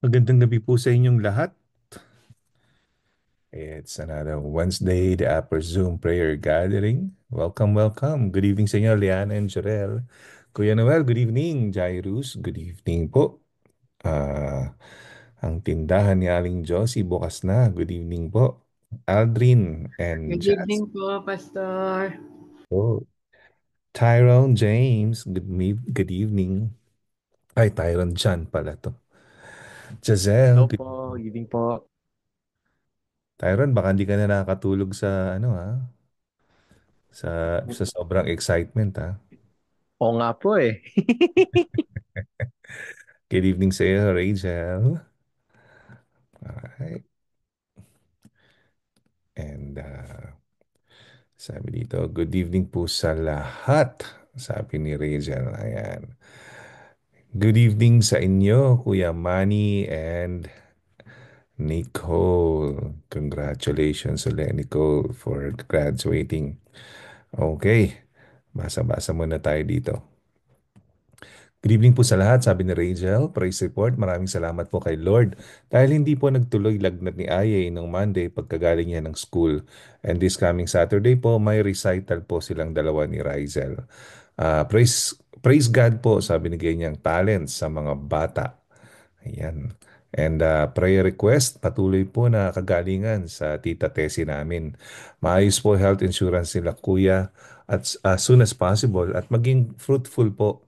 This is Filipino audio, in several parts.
Magandang gabi po sa inyong lahat. It's another Wednesday, the Upper Zoom Prayer Gathering. Welcome, welcome. Good evening sa inyo, Liana and Jorel. Kuya Noel, good evening. Jairus, good evening po. Ang tindahan ni Aling Josie bukas na. Good evening po. Aldrin and Good Jazz. evening po, Pastor. Po. Tyrone James, good evening. Ay, Tyrone John pala to. Giselle, Hello good po, good evening po. Tyrone, baka hindi ka na nakakatulog sa ano ha? Sa sobrang excitement ha. Oo nga po eh. Good evening sa iyo, Rachel. Alright. And sabi dito, good evening po sa lahat. Sabi ni Rachel. Ayan. Good evening sa inyo, Kuya Manny and Nicole. Congratulations ulit, Nicole, for graduating. Okay. Basa-basa muna tayo dito. Good evening po sa lahat, sabi ni Rachel. Praise report, maraming salamat po kay Lord dahil hindi po nagtuloy lagnat ni Aye nung Monday pagkagaling niya ng school. And this coming Saturday po, may recital po silang dalawa ni Rachel. Praise God po, sabi ni Ganyang talents sa mga bata. Ayan. And prayer request, patuloy po na kagalingan sa tita Tessie namin. Maayos po health insurance nila kuya at as soon as possible at maging fruitful po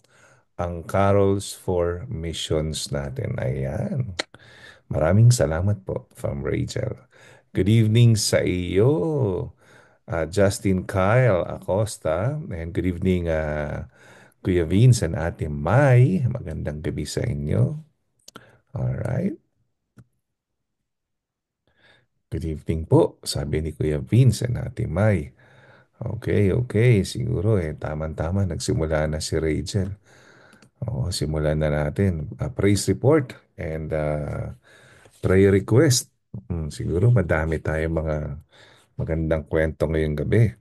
ang carols for missions natin. Ayan. Maraming salamat po from Rachel. Good evening sa iyo, Justin Kyle Acosta. And good evening, Kuya Vince and Ate Mai. Magandang gabi sa inyo. Alright. Good evening po, sabi ni Kuya Vince and Ate Mai. Okay, okay. Siguro tama-tama. Nagsimula na si Rachel. Oo, simulan na natin. Praise report and prayer request. Siguro madami tayong mga magandang kwento ngayong gabi.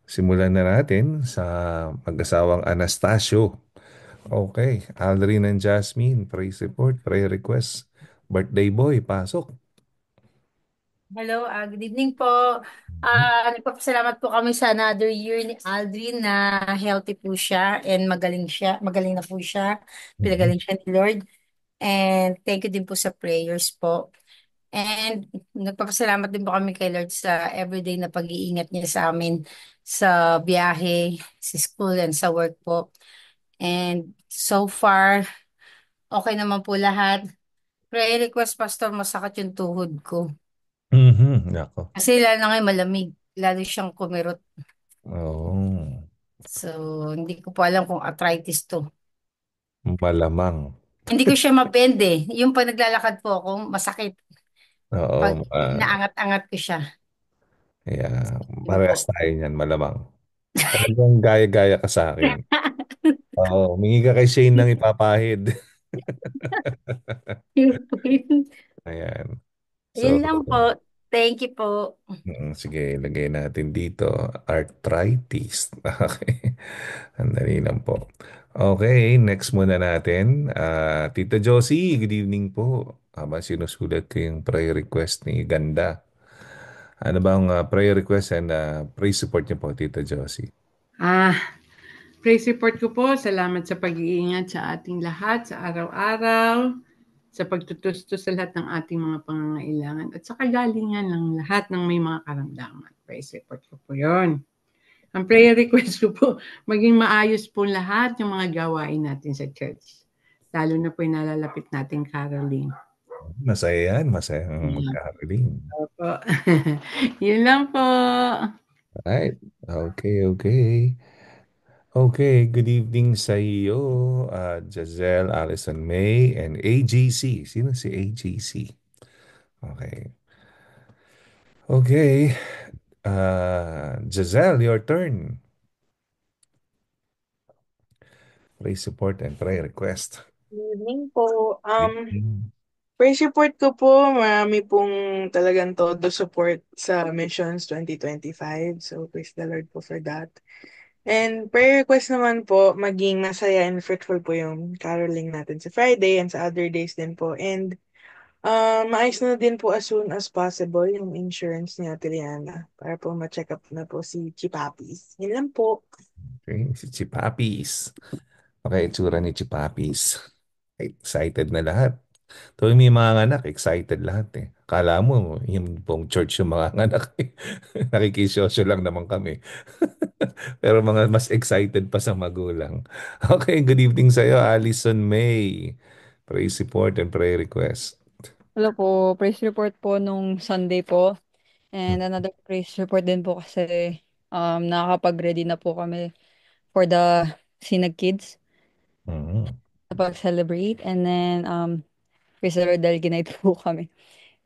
Simulan na natin sa mag-asawang Anastasio. Okay, Aldrin and Jasmine, praise report, prayer request. Birthday boy, pasok. Hello, good evening po. Nagpapasalamat po kami sa another year ni Aldrin na healthy po siya and magaling siya. Magaling na po siya. Mhm. Pinagaling siya ni Lord. And thank you din po sa prayers po. And nagpapasalamat din po kami kay Lord sa everyday na pag-iingat niya sa amin sa biyahe, sa school, and sa work po. And so far, okay naman po lahat. Prayer request, Pastor, masakit yung tuhod ko. Mhm, nako. Kasi lalo na ngayon malamig. Lalo siyang kumirot. Oh, So, hindi ko pa alam kung arthritis to. malamang. Hindi ko siya mabend eh. Yung pag naglalakad po ako, masakit. Pag Oo, naangat-angat ko siya. yeah, Yun parehas po. tayo niyan, malamang. Talagang gaya-gaya ka sa akin. Oo, humingi ka kay Shane ng ipapahid. Yun po yun. Ayan. Yun So, lang po. Thank you po. sige, ilagay natin dito, arthritis. Okay. Andali lang po. Okay, next muna natin. Tita Josie, good evening po. Habang sinusulat ko yung prayer request ni Ganda. Ano bang prayer request and praise support niyo po, Tita Josie? Ah, praise report ko po. Salamat sa pag-iingat sa ating lahat sa araw-araw, sa pagtutustos sa lahat ng ating mga pangangailangan at sa kagalingan ng lahat ng may mga karamdaman. Praise report ko po yon. Ang prayer request ko po, maging maayos po lahat yung mga gawain natin sa church. Lalo na po yung nalalapit natin caroling. Masaya yan, masaya ang Yeah. magkakaroling. Opo. Yun lang po. Right. Okay, okay. Okay, good evening sa iyo, Jazelle, Allison May, and AGC. Sino si AGC? Okay. Okay. Giselle, your turn. Praise support and prayer request. Good evening po. Evening. Praise report ko po, marami pong talagang todo support sa Missions 2025. So, praise the Lord po for that. And prayer request naman po, maging masaya and fruitful po yung caroling natin sa Friday and sa other days din po. And Maayos na din po as soon as possible yung insurance ni Ate Liana para po ma-check up na po si Chipapis. Yun lang po. Okay, si Chipapis. Okay, itsura ni Chipapis. Excited na lahat. Tuwing may mga anak, excited lahat eh. Kala mo, yung pong church yung mga anak eh. Nakikisosyo lang naman kami. Pero mga mas excited pa sa magulang. Okay, good evening sa iyo, Alison May. Praise report and prayer request. Hello po, praise report po nung Sunday po. And another praise report din po kasi nakakapag-ready na po kami for the Sinag Kids Mhm. na pag-celebrate. And then, praise the Lord dahil ginight po kami.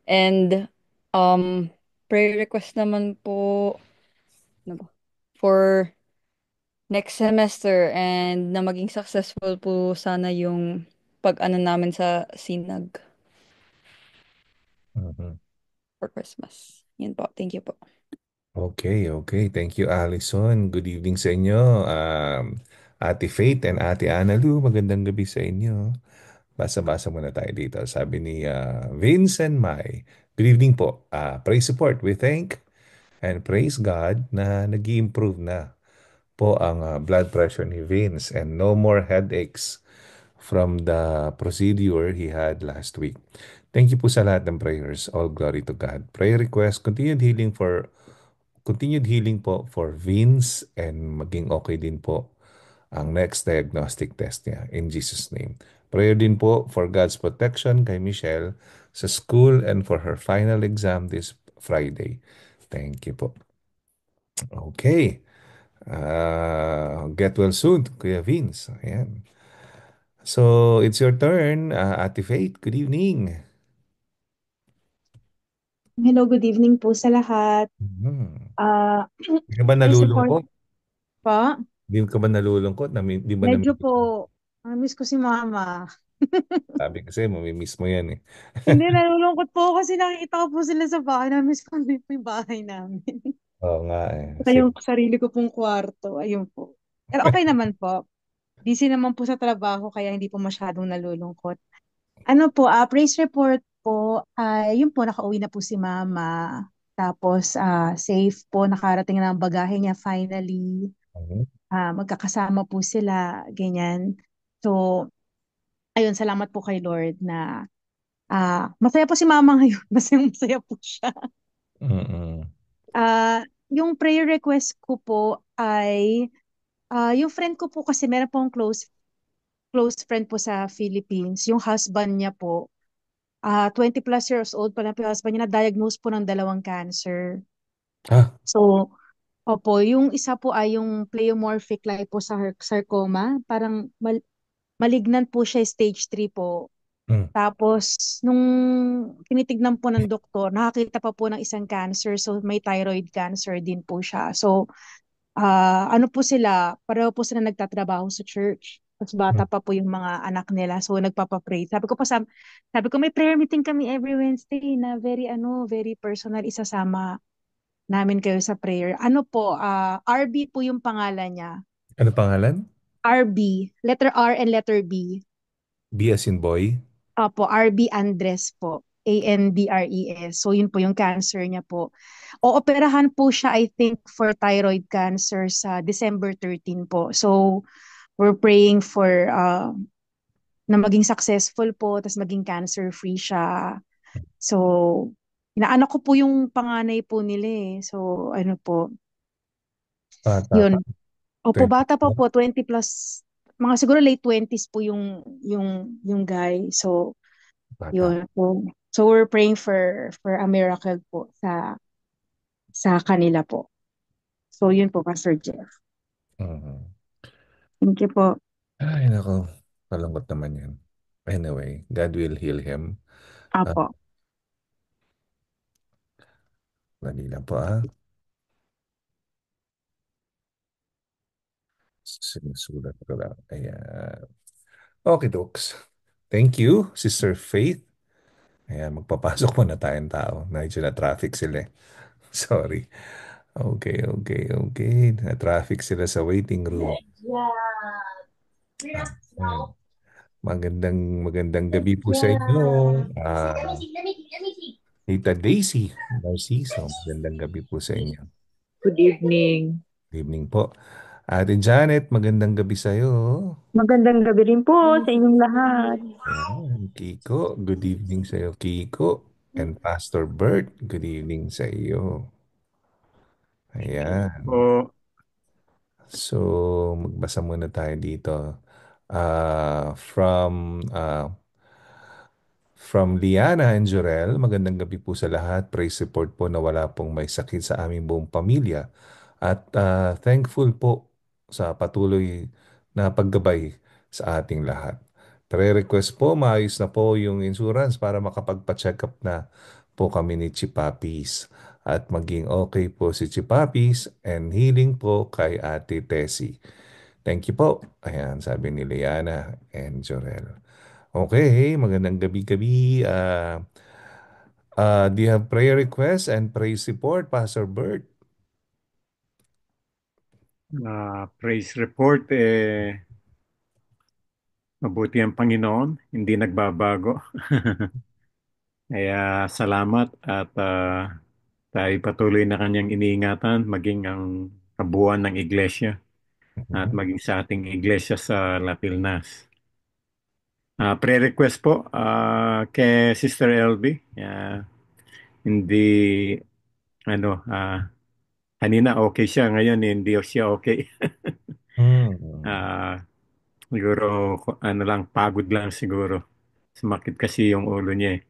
And um, prayer request naman po ano ba, for next semester and na maging successful po sana yung pag-ano namin sa Sinag Mhm. for Christmas. Yun po, thank you po. Okay, okay. Thank you, Alison. Good evening sa inyo. Ate Faith and Ate Analu, magandang gabi sa inyo. Basa-basa muna tayo dito. Sabi ni Vincent Mai, good evening po. Praise support. We thank and praise God na nag improve na po ang blood pressure ni Vince and no more headaches from the procedure he had last week. Thank you po sa lahat ng prayers. All glory to God. Prayer request, continued healing po for Vince and maging okay din po ang next diagnostic test niya in Jesus name. Prayer din po for God's protection kay Michelle sa school and for her final exam this Friday. Thank you po. Okay. Get well soon, Kuya Vince. Ayan. So, it's your turn, Ate Faith. Good evening. Hello, good evening po sa lahat. Mhm. Ah, Di ka ba praise support nalulungkot? po. Di ka ba nalulungkot? Di ba Medyo po, miss ko si mama. sabi kasi, mamimiss mo yan eh. Hindi, nalulungkot po ako kasi nakikita ko po sila sa bahay. Na-miss ko din po yung bahay namin. Oo nga eh. Saka yung sarili ko pong kwarto. Ayun po. Pero okay naman po. Busy naman po sa trabaho kaya hindi po masyadong nalulungkot. Ano po, praise report po, yun po, nakauwi na po si mama. Tapos, safe po, nakarating na ang bagahe niya finally. Mhm. Magkakasama po sila, ganyan. So, ayun, salamat po kay Lord na masaya po si mama ngayon. Masaya masaya po siya. Mm-mm. Yung prayer request ko po ay, yung friend ko po kasi meron pong close friend po sa Philippines. Yung husband niya po, 20 plus years old pa lang po yung husband niya, na-diagnose po ng dalawang cancer. Ah, So, opo, yung isa po ay yung pleomorphic liposarcoma. Parang malignant po siya, stage 3 po. mm, Tapos, nung tinitignan po ng doktor, nakakita pa po ng isang cancer. So, may thyroid cancer din po siya. So, ano po sila, pareho po sila nagtatrabaho sa church. Tapos bata mm. pa po yung mga anak nila. So, nagpapapray. Sabi ko, may prayer meeting kami every Wednesday na very personal. Isasama namin kayo sa prayer. Ano po, RB po yung pangalan niya. Ano pangalan? RB, letter R and letter B. B as in boy? Opo, RB Andres po. Andres. So, yun po yung cancer niya po. Ooperahan po siya, I think, for thyroid cancer sa December 13 po. So, we're praying for na maging successful po, tapos maging cancer-free siya. So, inaanak ko po yung panganay po nila eh. So, ano po, Bata pa. yun. Opo, 20. bata pa po, 20 plus, mga siguro late 20s po yung guy. So, Bata. yun po. So we're praying for a miracle po sa kanila po. So yun po, Pastor Jeff. Mhm. Thank you po. Ay, nako. Kalungkot naman yan. Anyway, God will heal him. Ah, Apo. Dali lang po ah. Sinusulat ko lang. Ayan. Okay, Docs. Thank you, Sister Faith. Ayan, magpapasok muna tayong tao. Medyo na traffic sila eh. Sorry. Okay, okay, okay. Na-traffic sila sa waiting room. Ah, hmm. magandang gabi po sa inyo. Ah, Tita Daisy Narciso, magandang gabi po sa inyo. Good evening. Good evening po. Ate Janet, magandang gabi sa iyo. Magandang gabi rin po sa inyong lahat. Ayan, Kiko, good evening sa iyo, Kiko. And Pastor Bert, good evening sa iyo. Ayan. Po, So, magbasa muna tayo dito. Ah, from From Liana and Jorel, magandang gabi po sa lahat. Praise report po na wala pong may sakit sa aming buong pamilya. At thankful po sa patuloy na paggabay sa ating lahat. Pre-request po, maayos na po yung insurance para makapagpa-check up na po kami ni Chipapis. At maging okay po si Chipapis and healing po kay Ate Tessie. Thank you po. Ayan, sabi ni Liana and Jorel. Okay, magandang gabi-gabi. Do you have prayer requests and praise report, Pastor Bert? praise report, mabuti ang Panginoon, hindi nagbabago. Kaya salamat at tayo patuloy na kanyang iniingatan, maging ang kabuuan ng iglesia at Mhm. maging sa ating iglesia sa La Pilnas. Prayer request po kay Sister LB. Hindi, ano, kanina okay siya, ngayon hindi siya okay. Hmm. Ah, Siguro, ano lang, pagod lang siguro. Sumakit kasi yung ulo niya eh.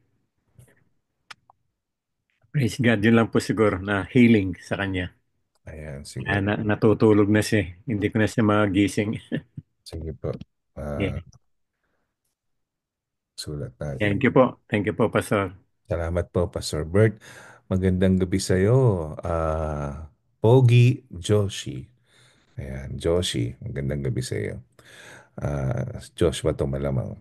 Praise God, yun lang po siguro na healing sa kanya. Ayan, sige. Natutulog na siya. Hindi ko na siya magising. Sige po. Yeah. Sulat natin. Thank you po. Thank you po, Pastor. Salamat po, Pastor Bert. Magandang gabi sa iyo, Pogi Joshi. Ayan, Joshi. Magandang gabi sa iyo. Joshua to malamang.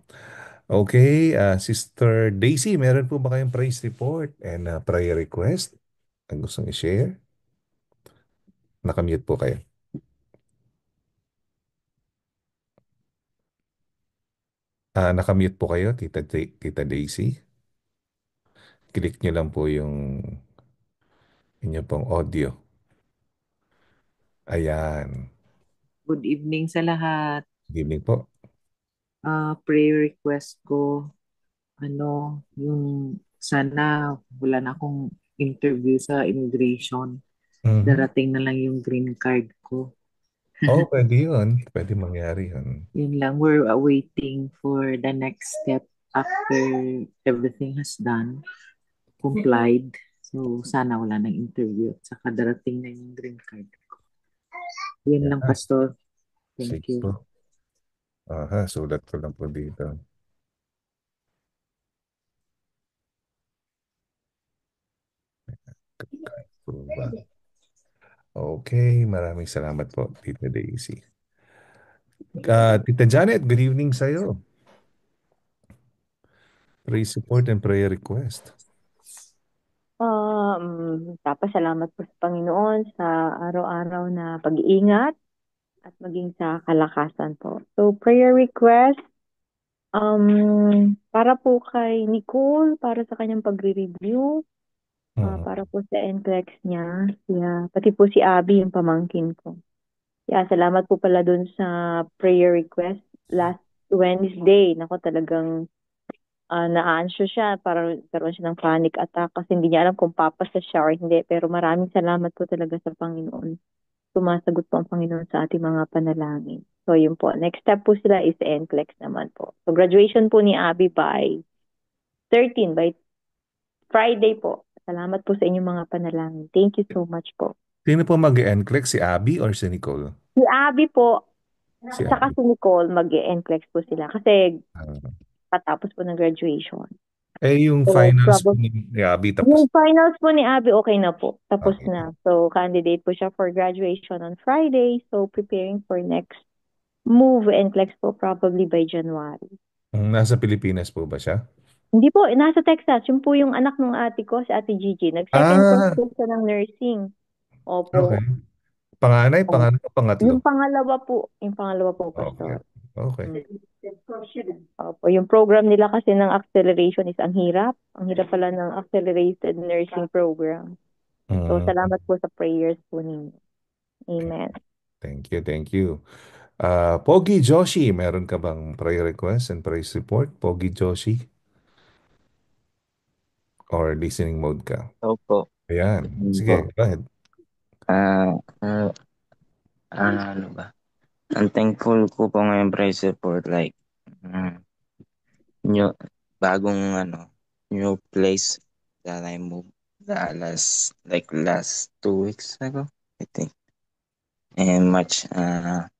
Okay, Sister Daisy, meron po ba kayong praise report and prayer request ang gustong i-share? Nakamute po kayo. Nakamute po kayo, Tita Daisy. Click nyo lang po yung inyo pong audio. Ayan. Good evening sa lahat. Good evening po. Prayer request ko, yung sana wala na akong interview sa immigration. Mhm. Darating na lang yung green card ko. Oh, pwede yun. Pwede mangyari yun. Yun lang, we're waiting for the next step after everything has done, complied. So, sana wala nang interview at saka darating na yung green card ko. Yun lang, Yeah. Pastor. Thank Sige you. po. Sulat ko lang po dito. Okay, maraming salamat po, Tita Daisy. Tita Janet, good evening sa'yo. Praise support and prayer request. Papasalamat po sa Panginoon sa araw-araw na pag-iingat at maging sa kalakasan po. So, prayer request, para po kay Nicole, para sa kanyang pagre-review, Mhm. para po sa NCLEX niya, pati po si Abby, yung pamangkin ko. Salamat po pala dun sa prayer request last Wednesday. Nako, talagang na-answer siya, para karoon siya ng panic attack kasi hindi niya alam kung papasa siya or hindi. Pero maraming salamat po talaga sa Panginoon. Sumasagot po ang Panginoon sa ating mga panalangin. So yun po. Next step po sila is NCLEX naman po. So graduation po ni Abby by 13, by Friday po. Salamat po sa inyong mga panalangin. Thank you so much po. Sino po mag-NCLEX? Si Abby or si Nicole? Si Abby po, Si saka Abby. si Nicole, mag-NCLEX po sila kasi Ah. patapos po ng graduation. Yung So, finals po probably, ni Abby tapos. yung finals po ni Abby, okay na po. Tapos Okay. na. So, candidate po siya for graduation on Friday. So, preparing for next move and flex po probably by January. Nasa Pilipinas po ba siya? Hindi po, nasa Texas. Yung po yung anak ng ate ko, si Ate Gigi. Nag-second course po siya ng nursing. Opo. Okay. Panganay, pangatlo? Yung pangalawa po, Okay. Pastor. Okay. Opo, yung program nila kasi ng acceleration is ang hirap. Ang hirap pala ng accelerated nursing program. So, Mm, salamat po sa prayers po ninyo. Amen. thank you, thank you. Pogi Joshi, meron ka bang prayer request and praise report? Pogi Joshi? Or listening mode ka? Opo. Ayan. Yun po. Sige, go ahead. Ah, ah, ano ba? Ang thankful ko po ngayon, praise report, like, mm, new, bagong, new place that I moved last 2 weeks ago, I think. And much, have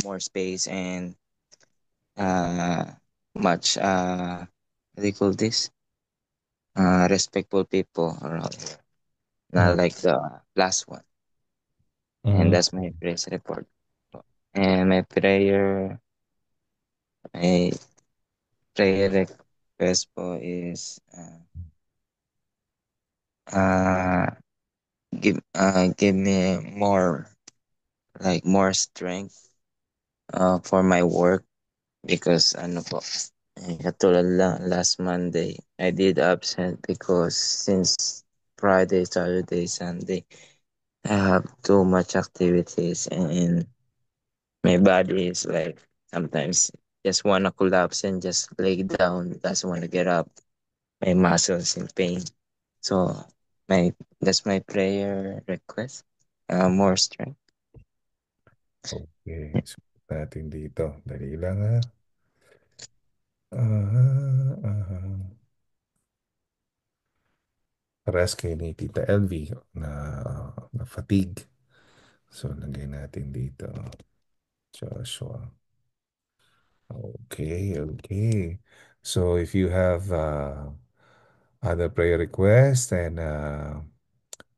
more space and, uh, much, what do you call this? Respectful people around here, not Mm, like the last one. And mm, that's my praise report. And my prayer request po is uh give me more strength for my work because ano po katulad lang last Monday I did absent because since Friday, Saturday, Sunday I have too much activities and my body is like sometimes just wanna collapse and just lay down, doesn't wanna get up. My muscles in pain. So my that's my prayer request. More strength. okay. Sulat natin dito. Dali lang ha. Ah. Parehas kay ni Tita LV na fatigue. So, lagay natin dito. Joshua. Okay, okay. So, if you have other prayer requests and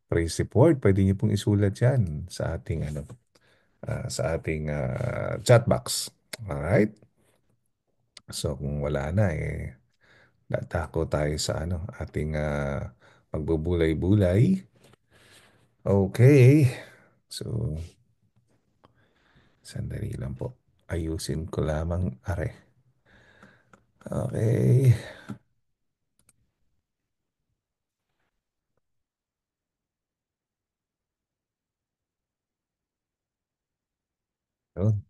praise report, pwede niyo pong isulat yan sa ating chat box. Alright? So, kung wala na datako tayo sa ating magbubulay-bulay. Okay. So, sandali lang po. Ayusin ko lamang are. Okay. Yun.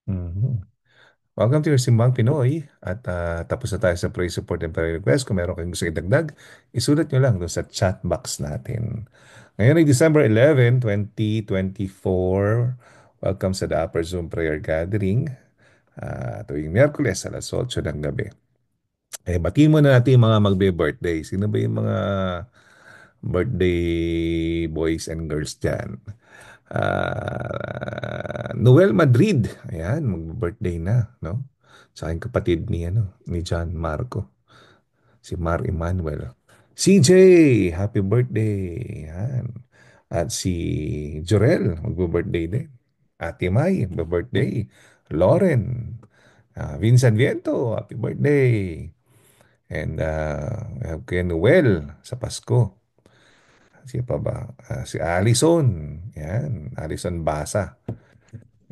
Mhm. Welcome to your Simbang Pinoy. At tapos na tayo sa praise support and prayer request. Kung meron kayong gusto idagdag, isulat nyo lang doon sa chat box natin. Ngayon ay December 11, 2024. Welcome sa The Upper Zoom Prayer Gathering. Tuwing Miyerkules alas 8 ng gabi. Batiin muna natin yung mga magbe-birthday. Sino ba yung mga birthday boys and girls dyan? Noel Madrid. Ayan, mag-birthday na, no? Sa aking kapatid ni John Marco. Si Mar Emmanuel. CJ, happy birthday. Yan. At si Jorel, mag-birthday din. Ate May, mag-birthday. Lauren, Vincent Viento, happy birthday. And we have kay Noel sa Pasko. Si pa ba? Si Allison. Yan, Allison Basa.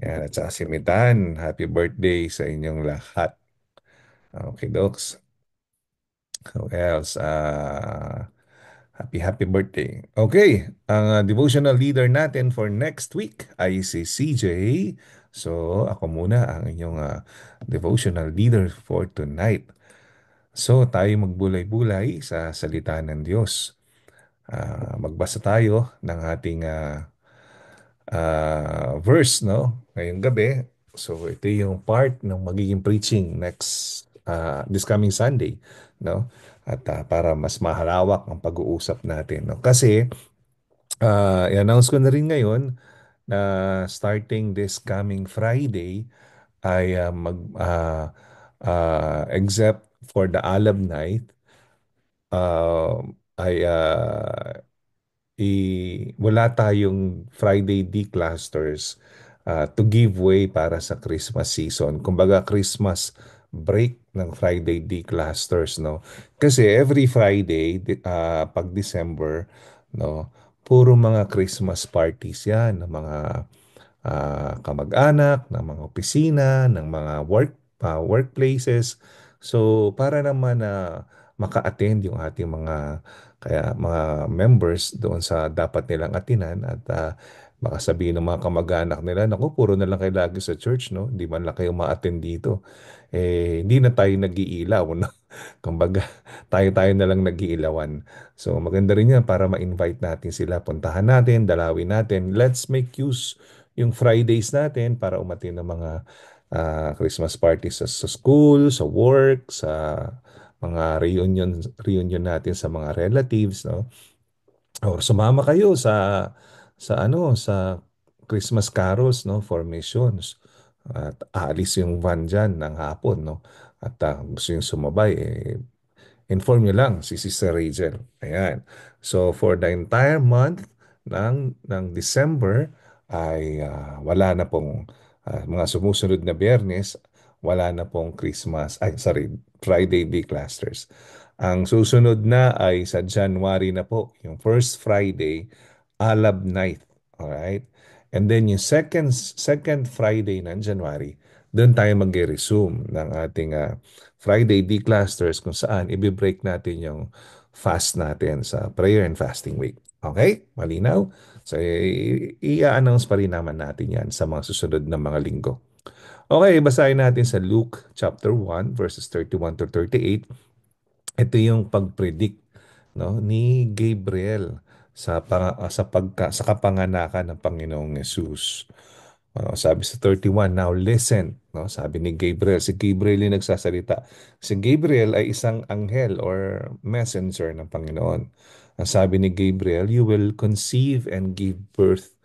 Yan, at saka si Mitan. Happy birthday sa inyong lahat. Okay, Docs. Who else? Happy birthday. Okay, ang devotional leader natin for next week ay si CJ. So, ako muna ang inyong devotional leader for tonight. So, tayo magbulay-bulay sa salita ng Diyos. Magbasa tayo ng ating verse, no? Ngayong gabi. So, ito yung part ng magiging preaching this coming Sunday, no? At para mas mahalawak ang pag-uusap natin, no? Kasi, i-announce ko na rin ngayon na starting this coming Friday ay except for the Alab Night, ay wala tayong Friday D-clusters to give way para sa Christmas season. Kumbaga Christmas break ng Friday D-clusters, no? Kasi every Friday pag December, no, puro mga Christmas parties 'yan, mga kamag-anak, ng mga opisina, ng mga workplaces. So para naman na maka-attend yung ating mga members doon sa dapat nilang atinan at baka sabihin ng mga kamag-anak nila, naku, puro na lang kayo lagi sa church, no? Hindi man lang kayo ma-attend dito. Hindi na tayo nag-iilaw, no? Kumbaga, tayo-tayo na lang nag-iilawan. So, maganda rin yan para ma-invite natin sila. Puntahan natin, dalawin natin. Let's make use yung Fridays natin para umatin ng mga Christmas parties sa school, sa work, sa mga reunion natin sa mga relatives, no? Or sumama kayo sa Christmas carols, no, formations. At aalis yung van dyan ng hapon, no? At gusto yung sumabay, inform nyo lang si Sister Rachel. Ayan. So for the entire month ng December ay wala na pong mga sumusunod na Biyernes, wala na pong Friday day clusters. Ang susunod na ay sa January na po, yung first Friday, Alab Night. Alright? And then yung second Friday ng January, doon tayo mag-resume ng ating Friday D-clusters kung saan i-break natin yung fast natin sa prayer and fasting week. Okay? Malinaw? So, i-announce pa rin naman natin yan sa mga susunod na mga linggo. Okay, basahin natin sa Luke chapter 1 verses 31 to 38. Ito yung pag-predict, no, ni Gabriel sa kapanganakan ng Panginoong Yesus. Sabi sa 31, now listen, no? Sabi ni Gabriel, si Gabriel yung nagsasalita. Si Gabriel ay isang anghel or messenger ng Panginoon. Ang sabi ni Gabriel, you will conceive and give birth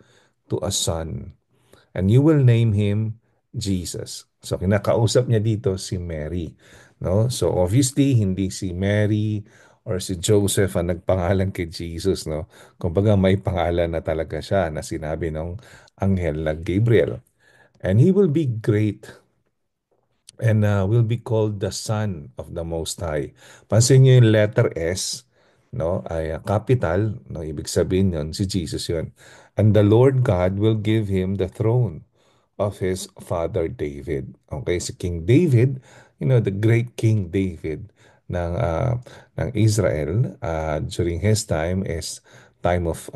to a son, and you will name him Jesus. So kinakausap niya dito si Mary, no? So obviously hindi si Mary or si Joseph ang nagpangalan kay Jesus, no? Kumbaga may pangalan na talaga siya na sinabi ng anghel na Gabriel. And he will be great and will be called the Son of the Most High. Pansin niyo yung letter S, no, ay capital, no, ibig sabihin yun, si Jesus yun. And the Lord God will give him the throne of his father David. Okay, si King David, the great King David ng Israel during his time is time of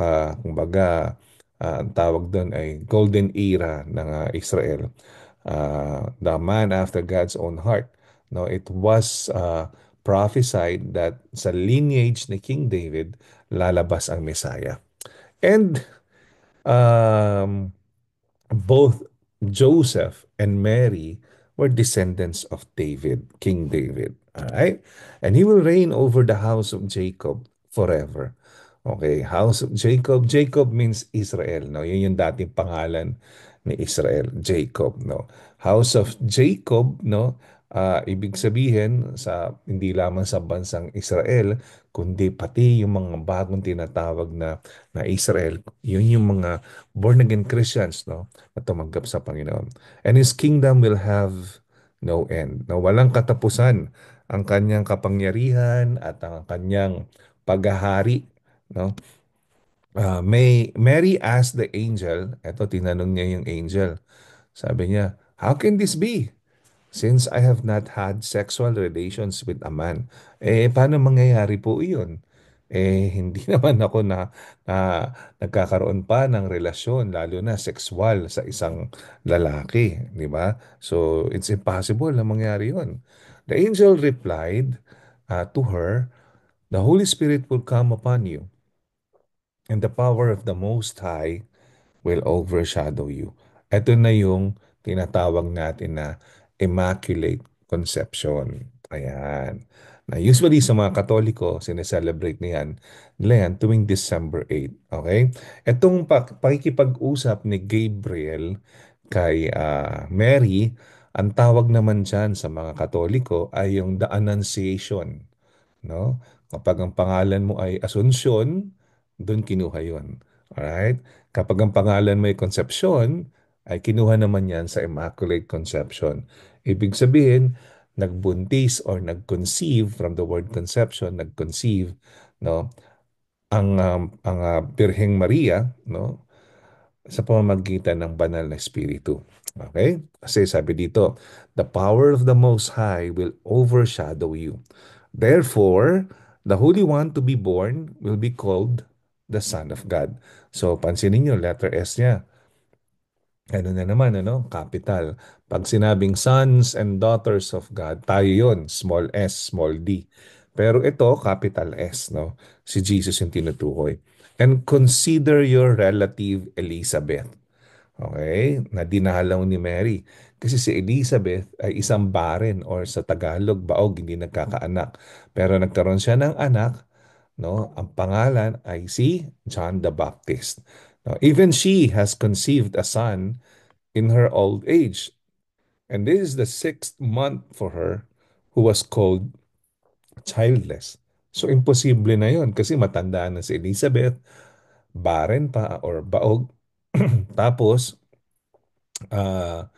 kumbaga ang tawag doon ay golden era ng Israel. The man after God's own heart. No, it was prophesied that sa lineage ni King David lalabas ang Messiah. And both Joseph and Mary were descendants of David, King David. All right? And he will reign over the house of Jacob forever. Okay, house of Jacob. Jacob means Israel, no? Yun yung dating pangalan ni Israel, Jacob, no? House of Jacob, no? Ibig sabihin hindi lamang sa bansang Israel, kundi pati yung mga bagong tinatawag na Israel, yun yung mga born again Christians, no? Na tumanggap sa Panginoon. And his kingdom will have no end. No, walang katapusan ang kanyang kapangyarihan at ang kanyang paghahari, no? Mary asked the angel, eto tinanong niya yung angel. Sabi niya, how can this be? Since I have not had sexual relations with a man. Paano mangyayari po iyon? Hindi naman ako nagkakaroon pa ng relasyon, lalo na sexual sa isang lalaki, di ba? So, it's impossible na mangyari yun. The angel replied to her, the Holy Spirit will come upon you, and the power of the Most High will overshadow you. Ito na yung tinatawag natin na Immaculate Conception. Ayan. Na usually sa mga Katoliko, sineselebrate nila yan tuwing December 8. Okay? Itong pakikipag-usap ni Gabriel kay Mary, ang tawag naman dyan sa mga Katoliko ay yung The Annunciation. No? Kapag ang pangalan mo ay Asunsyon, doon kinuha yun. Alright? Kapag ang pangalan mo ay Concepcion, ay kinuha naman yan sa Immaculate Conception. Ibig sabihin, nagbuntis or nag-conceive from the word conception, nag-conceive, no? Ang Birheng Maria, no? sa pamamagitan ng banal na espiritu. Okay? Kasi sabi dito, the power of the Most High will overshadow you. Therefore, the Holy One to be born will be called the Son of God. So, pansinin nyo, letter S niya. Ano na naman, ano? Capital. Pag sinabing sons and daughters of God, tayo yon, small s, small d. Pero ito, capital S, no? Si Jesus yung tinutukoy. And consider your relative Elizabeth. Okay? Na dinalaw ni Mary. Kasi si Elizabeth ay isang barren or sa Tagalog, baog, hindi nagkakaanak. Pero nagkaroon siya ng anak, no? Ang pangalan ay si John the Baptist. No? Even she has conceived a son in her old age. And this is the 6th month for her who was called childless. So, imposible na yon kasi matanda na si Elizabeth, barren pa or baog. Tapos, ah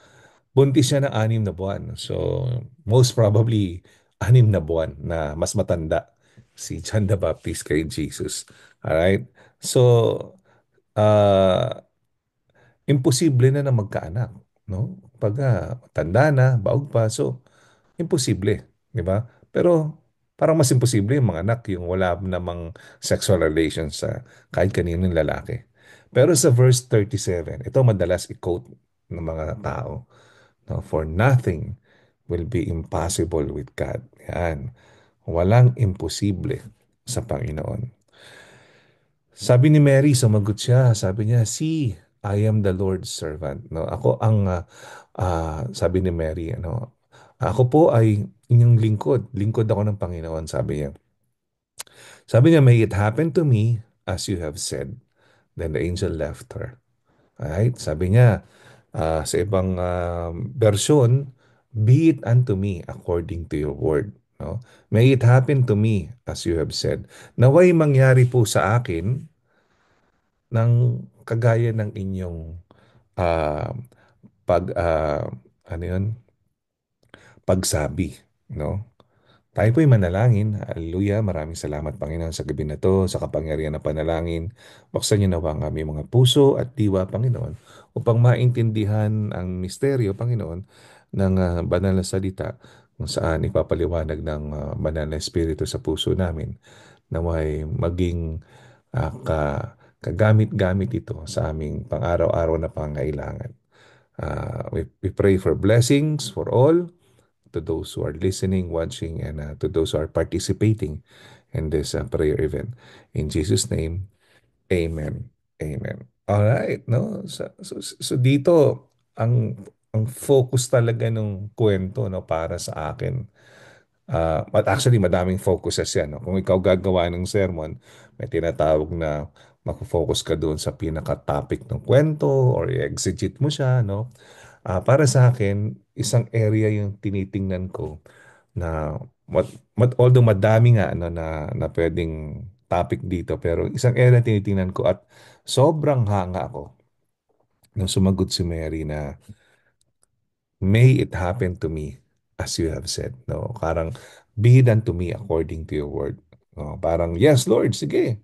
buntis siya ng 6 na buwan. So, most probably, 6 na buwan na mas matanda si John the Baptist kay Jesus. Alright? So, uh, imposible na magkaanak. No? Pag tanda na, baog pa. So, imposible. Di ba? Pero, parang mas imposible yung mga anak yung wala namang sexual relations sa kahit kaninong lalaki. Pero sa verse 37, ito madalas i-quote ng mga tao. No, for nothing will be impossible with God. Yan. Walang imposible sa Panginoon. Sabi ni Mary, sumagot siya. Sabi niya, see, I am the Lord's servant. No, ako ang, sabi ni Mary, ano, ako po ay inyong lingkod. Lingkod ako ng Panginoon, sabi niya. Sabi niya, may it happen to me as you have said. Then the angel left her. Alright? Sabi niya, sa ibang version, be it unto me according to your word. No? May it happen to me as you have said. Naway mangyari po sa akin ng kagaya ng inyong ah, ano yun? Pagsabi. No? Tayo po'y manalangin. Hallelujah. Maraming salamat, Panginoon, sa gabi na to, sa kapangyarihan ng panalangin. Buksan niyo nawa ang aming mga puso at diwa, Panginoon, upang maintindihan ang misteryo, Panginoon, ng banal na salita kung saan ipapaliwanag ng banal na espiritu sa puso namin na may maging kagamit-gamit ito sa aming pang-araw-araw na pangailangan. We pray for blessings for all, to those who are listening, watching, and to those who are participating in this prayer event. In Jesus' name, Amen. Amen. All right, no? So dito ang focus talaga ng kwento, no, para sa akin. But actually madaming focuses yan, no? Kung ikaw gagawa ng sermon, may tinatawag na mag-focus ka doon sa pinaka-topic ng kwento or i-exegete mo siya, no? Para sa akin, isang area yung tinitingnan ko na although madami nga ano na pwedeng topic dito, pero isang area tinitingnan ko at sobrang hanga ako nung sumagot si Mary na may it happen to me as you have said. No, parang be it unto me according to your word. No, parang yes Lord, sige.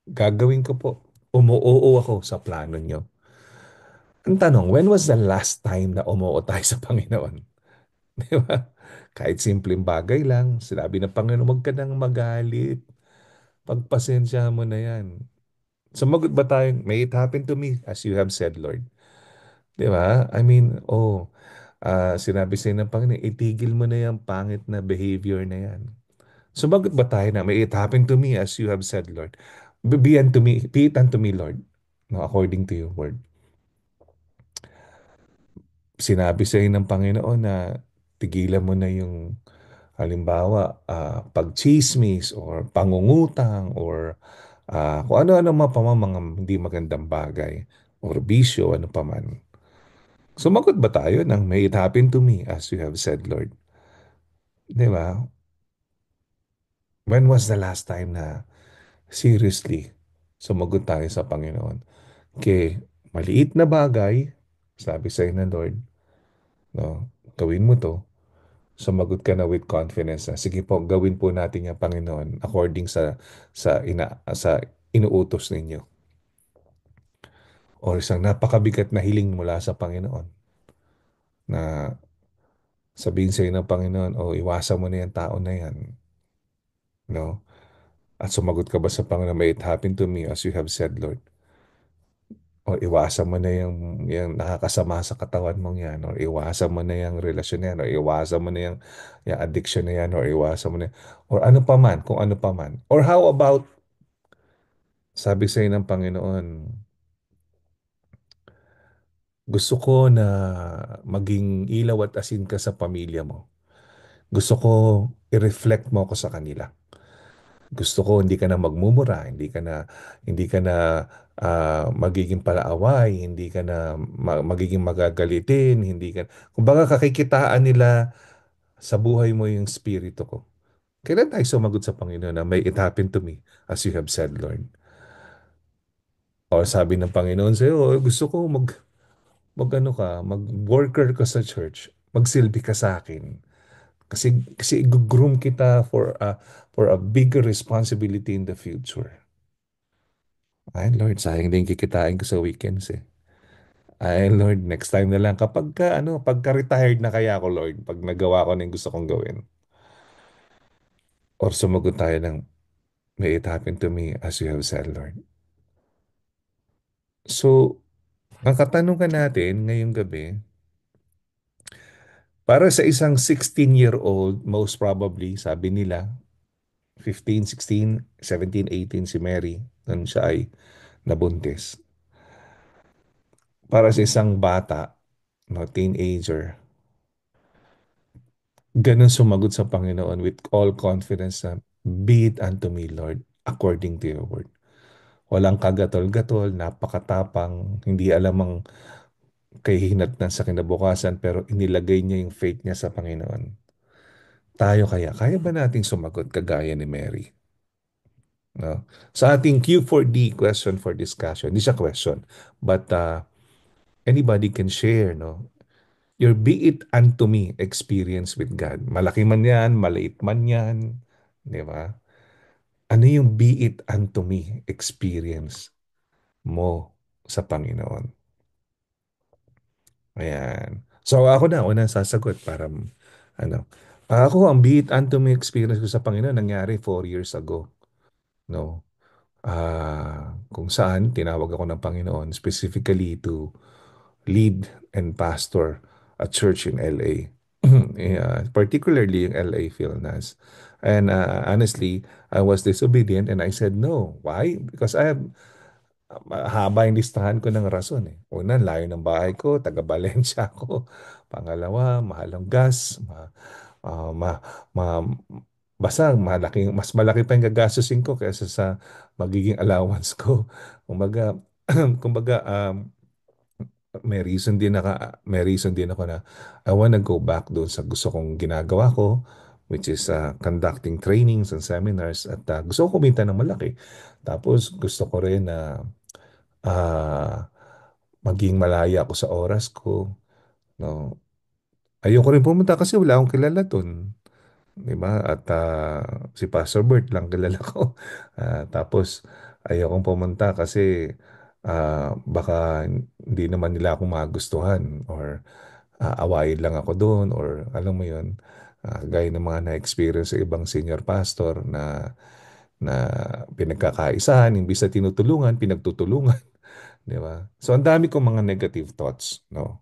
Gagawin ko po. Umuoo ako sa plano nyo. Ang tanong, when was the last time na umuo tayo sa Panginoon? Di ba? Kahit simpleng bagay lang, sinabi ng Panginoon, huwag ka nang magalit. Pagpasensya mo na yan. Sumagot ba tayo, may it happen to me as you have said, Lord? Di ba? I mean, sinabi sa'yo ng Panginoon, itigil mo na yung pangit na behavior na yan. Sumagot ba tayo na, may it happen to me as you have said, Lord? Be it unto me, Lord, no, according to your word. Sinabi sa ng Panginoon na tigilan mo na yung halimbawa pagchismis or pangungutang or kung ano-ano mga hindi magandang bagay or bisyo, ano pa man. Sumagot ba tayo ng may it happen to me as you have said, Lord? Di ba? When was the last time na seriously sumagot tayo sa Panginoon? Kaya maliit na bagay, sabi sa ng Lord, no, gawin mo to. Sumagot ka na with confidence na, sige po, gawin po natin yung Panginoon according sa inuutos ninyo. o isang napakabigat na hiling mula sa Panginoon na sabihin sa'yo ng Panginoon, o iwasan mo na yung tao na yan, no? At sumagot ka ba sa Panginoon, may it happen to me as you have said, Lord. O iwasan mo na yung nakakasama sa katawan mong yan, or iwasan mo na yung relasyon na yan, or iwasan mo na yung addiction na yan, or iwasan mo na, or ano pa man, kung ano pa man. Or how about, sabi sa'yo ng Panginoon, gusto ko na maging ilaw at asin ka sa pamilya mo. Gusto ko i-reflect mo ako sa kanila. Gusto ko hindi ka na magmumura, hindi ka na magiging palaaway, hindi ka na magiging magagalitin, hindi ka kumbaga kakikitaan nila sa buhay mo yung spirito ko. Kailan tayo sumagot sa Panginoon na may it happened to me as you have said, Lord? O sabi ng Panginoon sa'yo, "Oh, gusto ko mag-ano ka, mag-worker ka sa church, magsilbi ka sa akin. Kasi i-groom kita for a bigger responsibility in the future." Ay, Lord, sayang din kikitain ko sa weekends eh. Ay, Lord, next time na lang. Pagka-retired na kaya ako, Lord, pag nagawa ko na yung gusto kong gawin. Or sumagot tayo ng, may it happen to me as you have said, Lord. So, ang katanungan natin ngayong gabi, para sa isang 16-year-old, most probably, sabi nila, 15, 16, 17, 18 si Mary, nung siya ay nabuntis. Para sa isang bata, no, teenager, ganun sumagot sa Panginoon with all confidence na, be it unto me, Lord, according to your word. Walang kagatol-gatol, napakatapang, hindi alam ang kahihinatnan sa kinabukasan, pero inilagay niya yung faith niya sa Panginoon. Kaya ba nating sumagot kagaya ni Mary? No? Sa ating Q4D, question for discussion, hindi siya question, but anybody can share, no? Your be it unto me experience with God. Malaki man yan, maliit man yan, di ba? Ano yung be it unto me experience mo sa Panginoon? Ayan. So ako na, unang sasagot para ano. Ako, ang be it unto me experience ko sa Panginoon nangyari 4 years ago. No? Kung saan tinawag ako ng Panginoon specifically to lead and pastor a church in LA. Yeah, particularly in LA Philnas. And honestly, I was disobedient and I said no. Why? Because I have haba yung listahan ko ng rason eh. Una, layo ng bahay ko, taga Valencia ako. Pangalawa, mahal ang gas, ah, ma, ma, basta mas malaki pa yung gagastusin ko kaysa sa magiging allowance ko. Kumbaga, kumbaga, may reason din ako na I wanna go back doon sa gusto kong ginagawa ko, which is conducting trainings and seminars, at gusto ko kumita ng malaki. Tapos gusto ko rin na ah, maging malaya ako sa oras ko, no? Ayoko rin pumunta kasi wala akong kilala doon. 'Di ba? At si Pastor Bert lang kilala ko. Tapos ayokong pumunta kasi baka hindi naman nila ako magustuhan, or awayin lang ako doon, or alam mo 'yun. Gaya ng mga na-experience sa ibang senior pastor na pinagkakaisahan, imbis na tinutulungan, pinagtutulungan, 'di ba? So ang dami kong mga negative thoughts, no?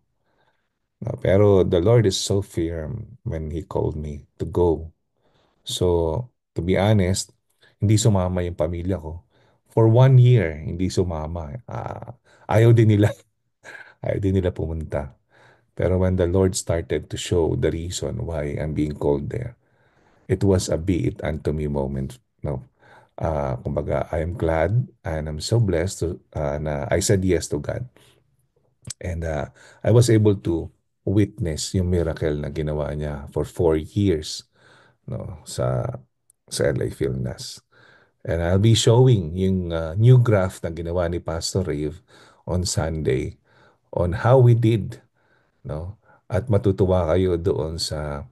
No, pero the Lord is so firm when He called me to go. So, to be honest, hindi sumama yung pamilya ko. For 1 year, hindi sumama. Ayaw din nila, ayaw din nila pumunta. Pero when the Lord started to show the reason why I'm being called there, it was a be it unto me moment. No? Kumbaga, I am glad and I'm so blessed na I said yes to God. And I was able to witness yung miracle na ginawa niya for 4 years, no, sa LA Philnas. And I'll be showing yung new graph na ginawa ni Pastor Rave on Sunday on how we did, no? At matutuwa kayo doon sa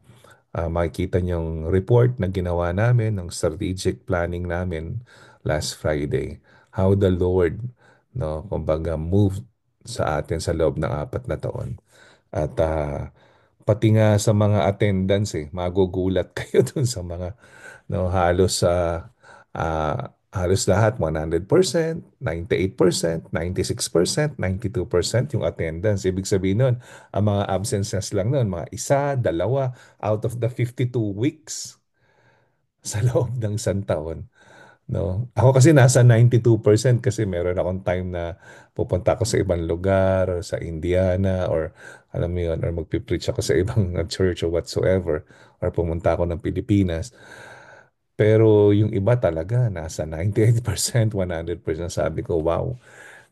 makikita niyong report na ginawa namin ng strategic planning namin last Friday. How the Lord, no, kumbaga moved sa atin sa loob ng 4 na taon. At pati nga sa mga attendance magugulat kayo dun sa mga no, halos lahat 100%, 98%, 96%, 92% yung attendance. Ibig sabihin nun, ang mga absences lang nun, mga isa, dalawa out of the 52 weeks sa loob ng 1 taon. No? Ako kasi nasa 92% kasi meron akong time na pupunta ako sa ibang lugar or sa Indiana or alam mo yun, or magpipreach ako sa ibang church or whatsoever or pumunta ako ng Pilipinas. Pero yung iba talaga nasa 98%, 100%. Sabi ko, wow,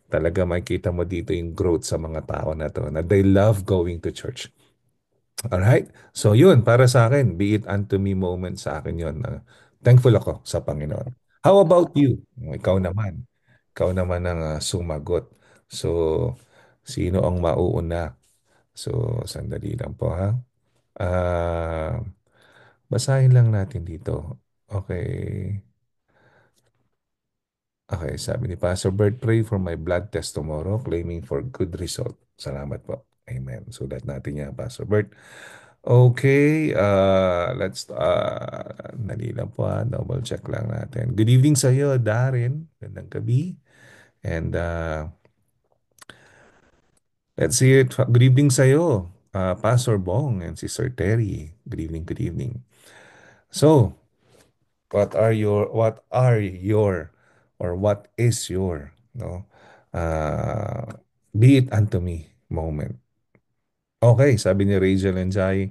talaga makikita mo dito yung growth sa mga tao na to na they love going to church. Alright? So yun, para sa akin, be it unto me moment sa akin yun. Thankful ako sa Panginoon. How about you? Ikaw naman. Ikaw naman ang sumagot. So, sino ang mauuna? So, sandali lang po ha. Ah, basahin lang natin dito. Okay. Okay, sabi ni Pastor Bert, pray for my blood test tomorrow, claiming for good result. Salamat po. Amen. Sulat natin yan, Pastor Bert. Okay, dali lang po double check lang natin. Good evening sa iyo, Darren. Gandang gabi. And let's see it. Good evening sa iyo, Pastor Bong and Sister Terry. Good evening, good evening. So, what is your, no? Be it unto me moment. Okay, sabi ni Rachel and Jai,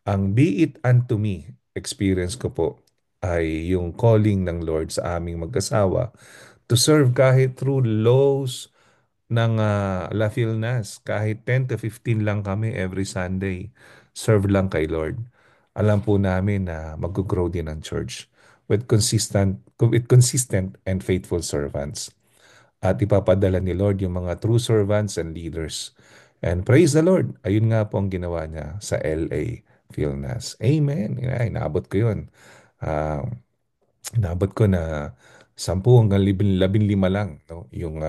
ang be it unto me experience ko po ay yung calling ng Lord sa aming mag-asawa to serve kahit through lows ng La Filnas, kahit 10 to 15 lang kami every Sunday. Serve lang kay Lord. Alam po namin na mag-grow din ang church with consistent and faithful servants. At ipapadala ni Lord yung mga true servants and leaders. And praise the Lord. Ayun nga po ang ginawa niya sa LA Filnas. Amen. Ay, naabot ko yun. Ah, naabot ko na 10 hanggang 15 lang, no? Yung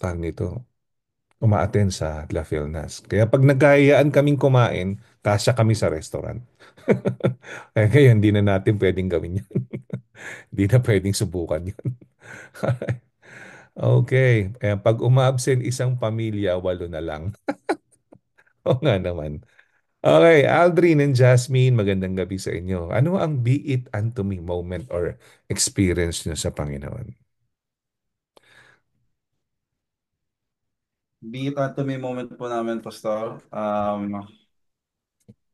tawag nito, umaattend sa La Filnas. Kaya pag nagkayaan kaming kumain, kasya kami sa restaurant. Kaya ngayon, hindi na natin pwedeng gawin yun. Hindi na pwedeng subukan yun. Okay. Kaya pag umabsent isang pamilya, 8 na lang. Oo nga naman. Okay, Aldrin and Jasmine, magandang gabi sa inyo. Ano ang be it unto me moment or experience nyo sa Panginoon? Be it unto me moment po namin, Pastor.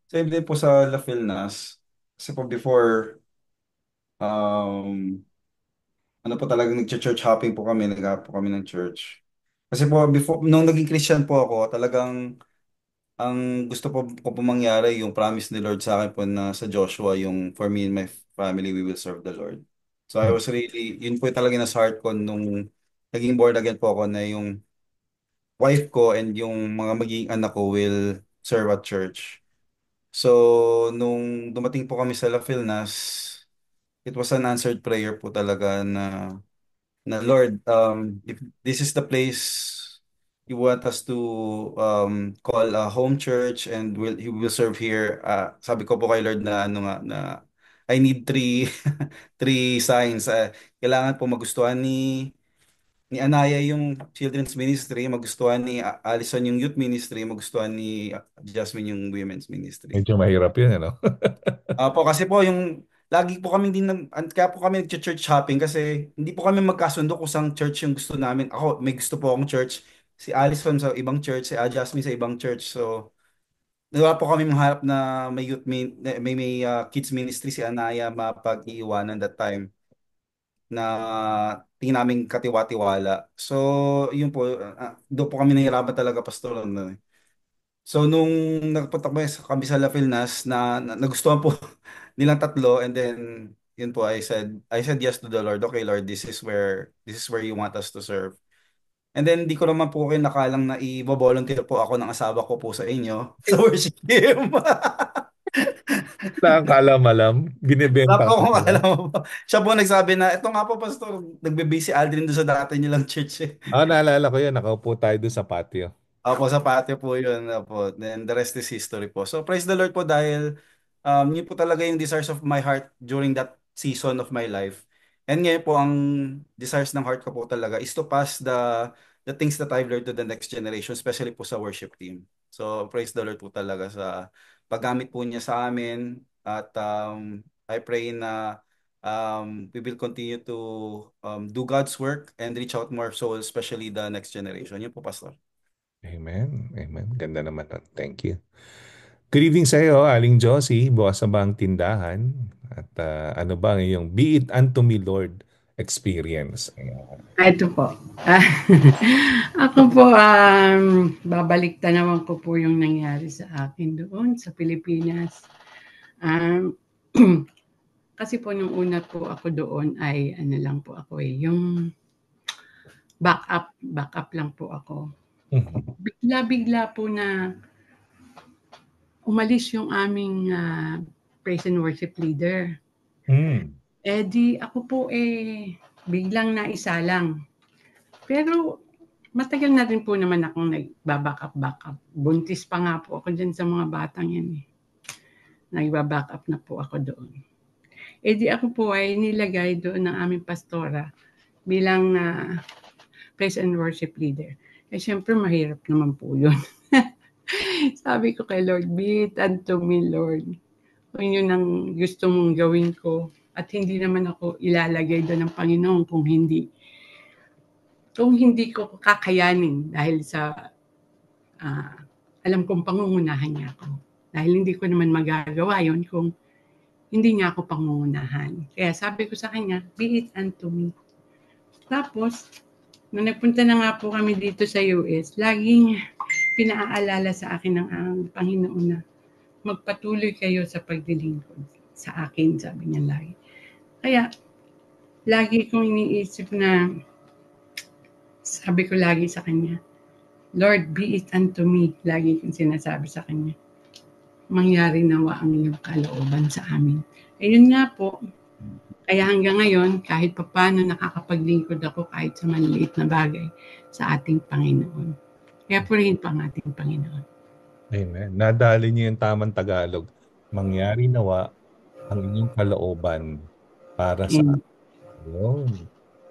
Same din po sa La Filnas. Kasi po before, um, ano po talagang nag-church hopping po kami, nag po kami ng church. Kasi po, before, nung naging Christian po ako, talagang ang gusto ko po mangyari, yung promise ni Lord sa akin po na sa Joshua, yung for me and my family, we will serve the Lord. So I was really, yun po talaga nasa heart ko nung naging born again po ako na yung wife ko and yung mga magiging anak ko will serve at church. So, nung dumating po kami sa La Filnas, it was an answered prayer po talaga na Lord, if this is the place you want us to call a home church and you will serve here, sabi ko po kay Lord na ano nga, na I need three three signs. Kailangan po magustuhan ni Anaya yung children's ministry, magustuhan ni Allison yung youth ministry, magustuhan ni Jasmine yung women's ministry. Medyo mahirap yun, ano? Po kasi po yung lagi po kami din kaya po kami nag-church shopping kasi hindi po kami magkasundo kung saan church yung gusto namin. Ako, may gusto po akong church. Si Allison sa ibang church, si Jasmine sa ibang church. So, wala po kami maharap na may kids ministry si Anaya mapag-iiwanan that time na tingin namin katiwa-tiwala. So, yun po, doon po kami nahirapan talaga, Pastor. Ano, eh. So, nung nagpunta kami sa La Filnas, nagustuhan po nilang tatlo, and then, yun po, I said yes to the Lord. Okay, Lord, this is where you want us to serve. And then, di ko naman po kinakalang na i-volunteer po ako ng asawa ko po sa inyo sa worship team. Nakakaalam-alam. Wala Binibenta po mo akong sila. alam. Siya po nagsabi na, ito nga po, Pastor, nagbe si Aldrin doon sa dati nilang church eh. Naalala ko yun. Nakaupo tayo doon sa patio. Opo, sa patio po yun. Opo. Then the rest is history po. So praise the Lord po dahil yun po talaga yung desires of my heart during that season of my life. And ngayon po ang desires ng heart ko po talaga is to pass the things that I've learned to the next generation, especially po sa worship team. So praise the Lord po talaga sa paggamit po niya sa amin at I pray na we will continue to do God's work and reach out more souls, especially the next generation. Yun po, Pastor. Amen. Amen. Ganda naman nun. Thank you. Good evening sa iyo, Aling Josie. Bukas na ba ang tindahan? At ano ba ang iyong Be It Unto Me, Lord experience? Ayan. Ito po. Ako po, babalik naman ko po yung nangyari sa akin doon sa Pilipinas. Um, kasi po nung una po ako doon ay ano lang po ako yung backup lang po ako. Bigla-bigla po na umalis yung aming praise and worship leader. Di ako po biglang naisalang. Pero matagal na rin po naman akong nagbabackup. Buntis pa nga po ako dyan sa mga batang yan eh. Nagbabackup na po ako doon. Di ako po ay nilagay doon ng aming pastora bilang praise and worship leader. Siyempre mahirap naman po yun. Sabi ko kay Lord, be it unto me, Lord. Kung yun ang gusto mong gawin ko at hindi naman ako ilalagay doon ng Panginoon kung hindi ko kakayanin dahil sa alam kong pangungunahan niya ako. Dahil hindi ko naman magagawa yon kung hindi niya ako pangungunahan. Kaya sabi ko sa kanya, be it unto me. Tapos, nung nagpunta na nga po kami dito sa US, laging pinaalala sa akin ng Panginoon na magpatuloy kayo sa pagdilingkod sa akin, sabi niya lagi. Kaya, lagi kong iniisip na sabi ko lagi sa kanya, Lord, be it unto me. Lagi kong sinasabi sa kanya, mangyari nawa ang iyong kalooban sa amin. Ayun nga po, kaya hanggang ngayon, kahit papano nakakapaglingkod ako kahit sa maliliit na bagay sa ating Panginoon. Kaya purihin pa ang ating Panginoon. Amen. Nadali niyo yung tamang Tagalog. Mangyari nawa ang inyong kalooban para sa yun.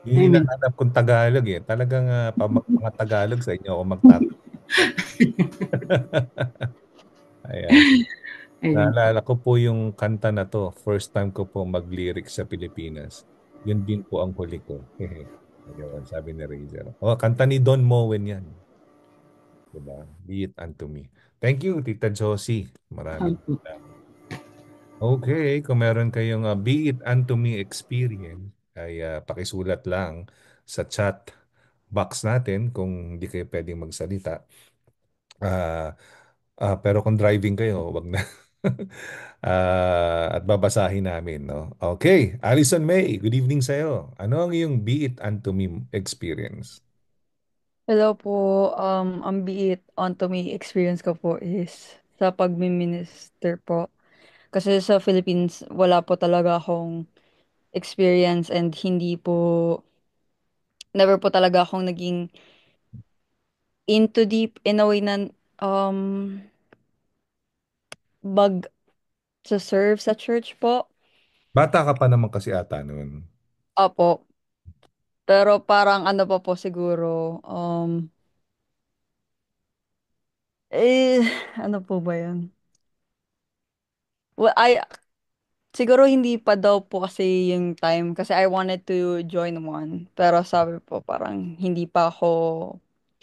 Yung hinahanap kong Tagalog eh. Talagang mga Tagalog sa inyo ako magtatanong. Ayan. Naalala ko po yung kanta na to. First time ko po mag-lyrics sa Pilipinas. Yun din po ang huli ko. Ayun, sabi ni Razer. Kanta ni Don Moen yan. Diba? Be it unto me. Thank you, Tita Josie. Maraming salamat. Okay, kung meron kayong Be It Unto Me experience, ay pakisulat lang sa chat box natin kung hindi kayo pwedeng magsalita. Pero kung driving kayo, wag na. At babasahin namin, no? Okay, Alison May, good evening sa'yo. Ano ang iyong Be It Unto Me experience? Hello po. Ang Be It Unto Me experience ko po is sa pagmi-minister po. Kasi sa Philippines, wala po talaga akong experience and never po talaga akong naging into deep in a way na um, mag sa serve sa church po. Bata ka pa naman kasi ata noon. Opo. Pero parang ano pa po siguro, eh, ano po ba yun? Well, siguro hindi pa daw po kasi yung time kasi I wanted to join one. Pero sabi po parang hindi pa ako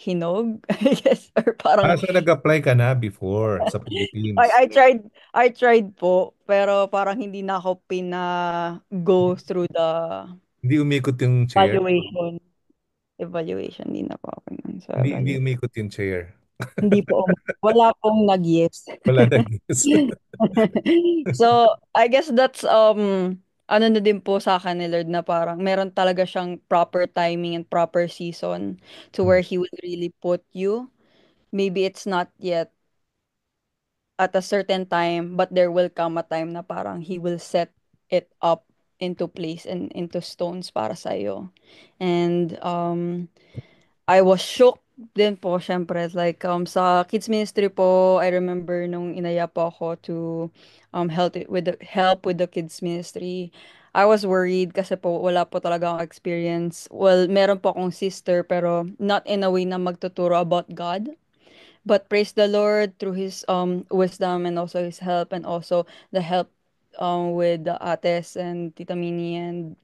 hinog, I guess. Or parang, So nag-apply ka na before sa Philippines? I tried po, pero parang hindi na ako go through the Hindi umikot yung chair? evaluation. Evaluation, hindi na po ako nun sa Hindi evaluation. umikot yung chair. Hindi po, wala pong nag-yes. Wala nag-yes. So, I guess that's ano na din po sa akin ni Lord na parang meron talaga siyang proper timing and proper season to where He will really put you. Maybe it's not yet at a certain time, but there will come a time na parang He will set it up into place and into stones para sa iyo. And I was shocked din po, syempre. Like, sa kids ministry po, I remember nung inaya po ako to help with the kids ministry. I was worried kasi po wala po talaga akong experience. Well, meron po akong sister pero not in a way na magtuturo about God. But praise the Lord through His wisdom and also His help and also the help with the ates and Tita Mini and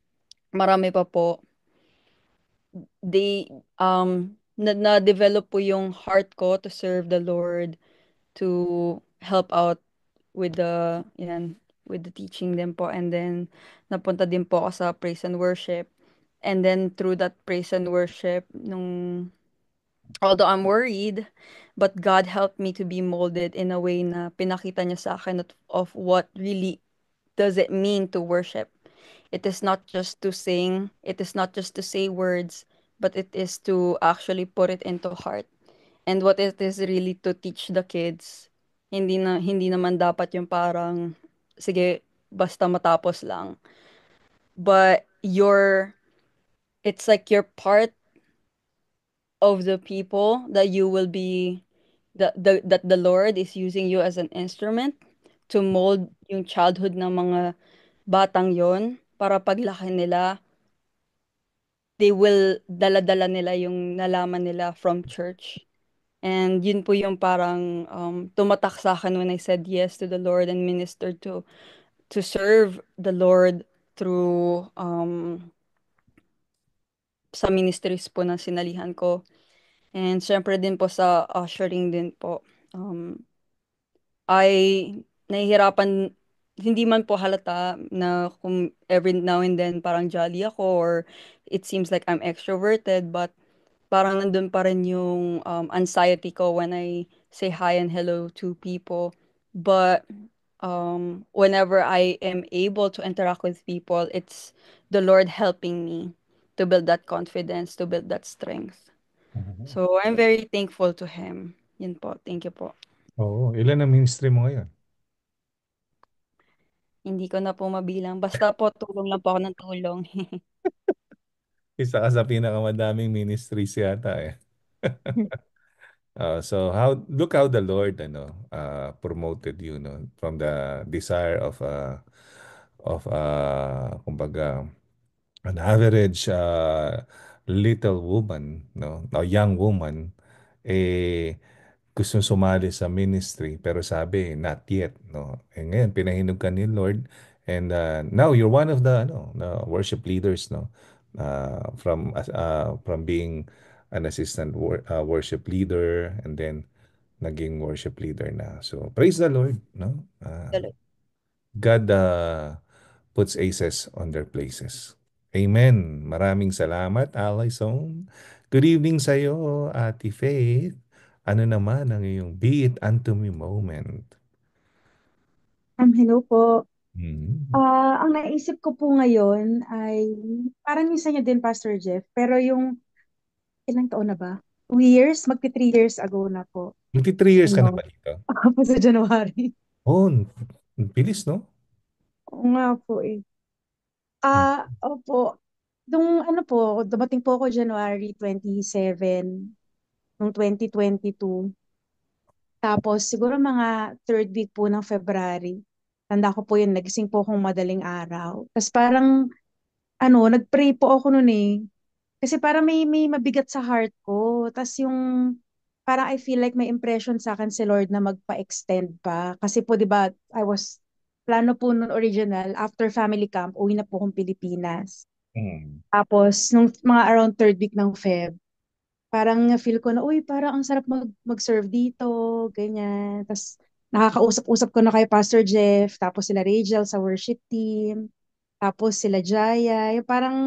marami pa po. They na-develop po yung heart ko to serve the Lord, to help out with with the teaching din po, and then napunta din po ako sa praise and worship, and then through that praise and worship nung although I'm worried, but God helped me to be molded in a way na pinakita niya sa akin of what really does it mean to worship. It is not just to sing, it is not just to say words, but it is to actually put it into heart. And what it is really to teach the kids. Hindi naman dapat yung parang sige, basta matapos lang. But it's like you're part of the people that you will be that the Lord is using you as an instrument to mold yung childhood ng mga batang yon para paglaki nila they will dala-dala nila yung nalaman nila from church. And yun po yung parang tumatak sa akin when I said yes to the Lord and ministered to serve the Lord through sa ministries po na sinalihan ko. And syempre din po sa ushering din po. Ay nahihirapan, hindi man po halata na kung every now and then parang jolly ako or it seems like I'm extroverted, but parang nandun pa rin yung anxiety ko when I say hi and hello to people. But whenever I am able to interact with people, it's the Lord helping me to build that confidence, to build that strength. Mhm. So I'm very thankful to Him. Yun po. Thank you po. Oo, ilan ang ministry mo ngayon? Hindi ko na po mabilang. Basta po, tulong lang po ako ng tulong. Isa ka sa pinakamadaming ministries yata eh. So look how the Lord promoted you no from the desire of kumbaga an average little woman no, a young woman eh gusto sumali sa ministry pero sabi not yet no. Ngayon pinahinog ka ni Lord and now you're one of the worship leaders no, from being an assistant worship leader and then naging worship leader na. So praise the Lord no. God puts aces on their places. Amen. Maraming salamat, Alison. Good evening sa iyo, Ate Faith. Ano naman ang iyong be it unto me moment? Hello po. Hmm. Ang naisip ko po ngayon ay parang yung sa inyo din, Pastor Jeff, pero yung ilang taon na ba? 2 years, magti 3 years ago na po. Magti 3 years ka na Ano? ba dito? Ako sa January. Oh, ang bilis, no? Oo nga po eh. Hmm. Opo. Nung ano po, dumating po ako January 27 nung 2022. Tapos siguro mga third week po ng February. Tanda ko po yun, nagising po akong madaling araw. Tapos parang nag-pray po ako noon eh. Kasi parang may mabigat sa heart ko. Tapos yung parang I feel like may impression sa akin si Lord na magpa-extend pa. Kasi po 'di ba, plano po noon original after family camp, uwi na po akong Pilipinas. Hmm. Tapos nung mga around third week ng Feb, parang feel ko na, uy, parang ang sarap mag-serve dito, ganyan. Tapos nakakausap-usap ko na kay Pastor Jeff, tapos sila Rachel sa worship team, tapos sila Jaya. Yung parang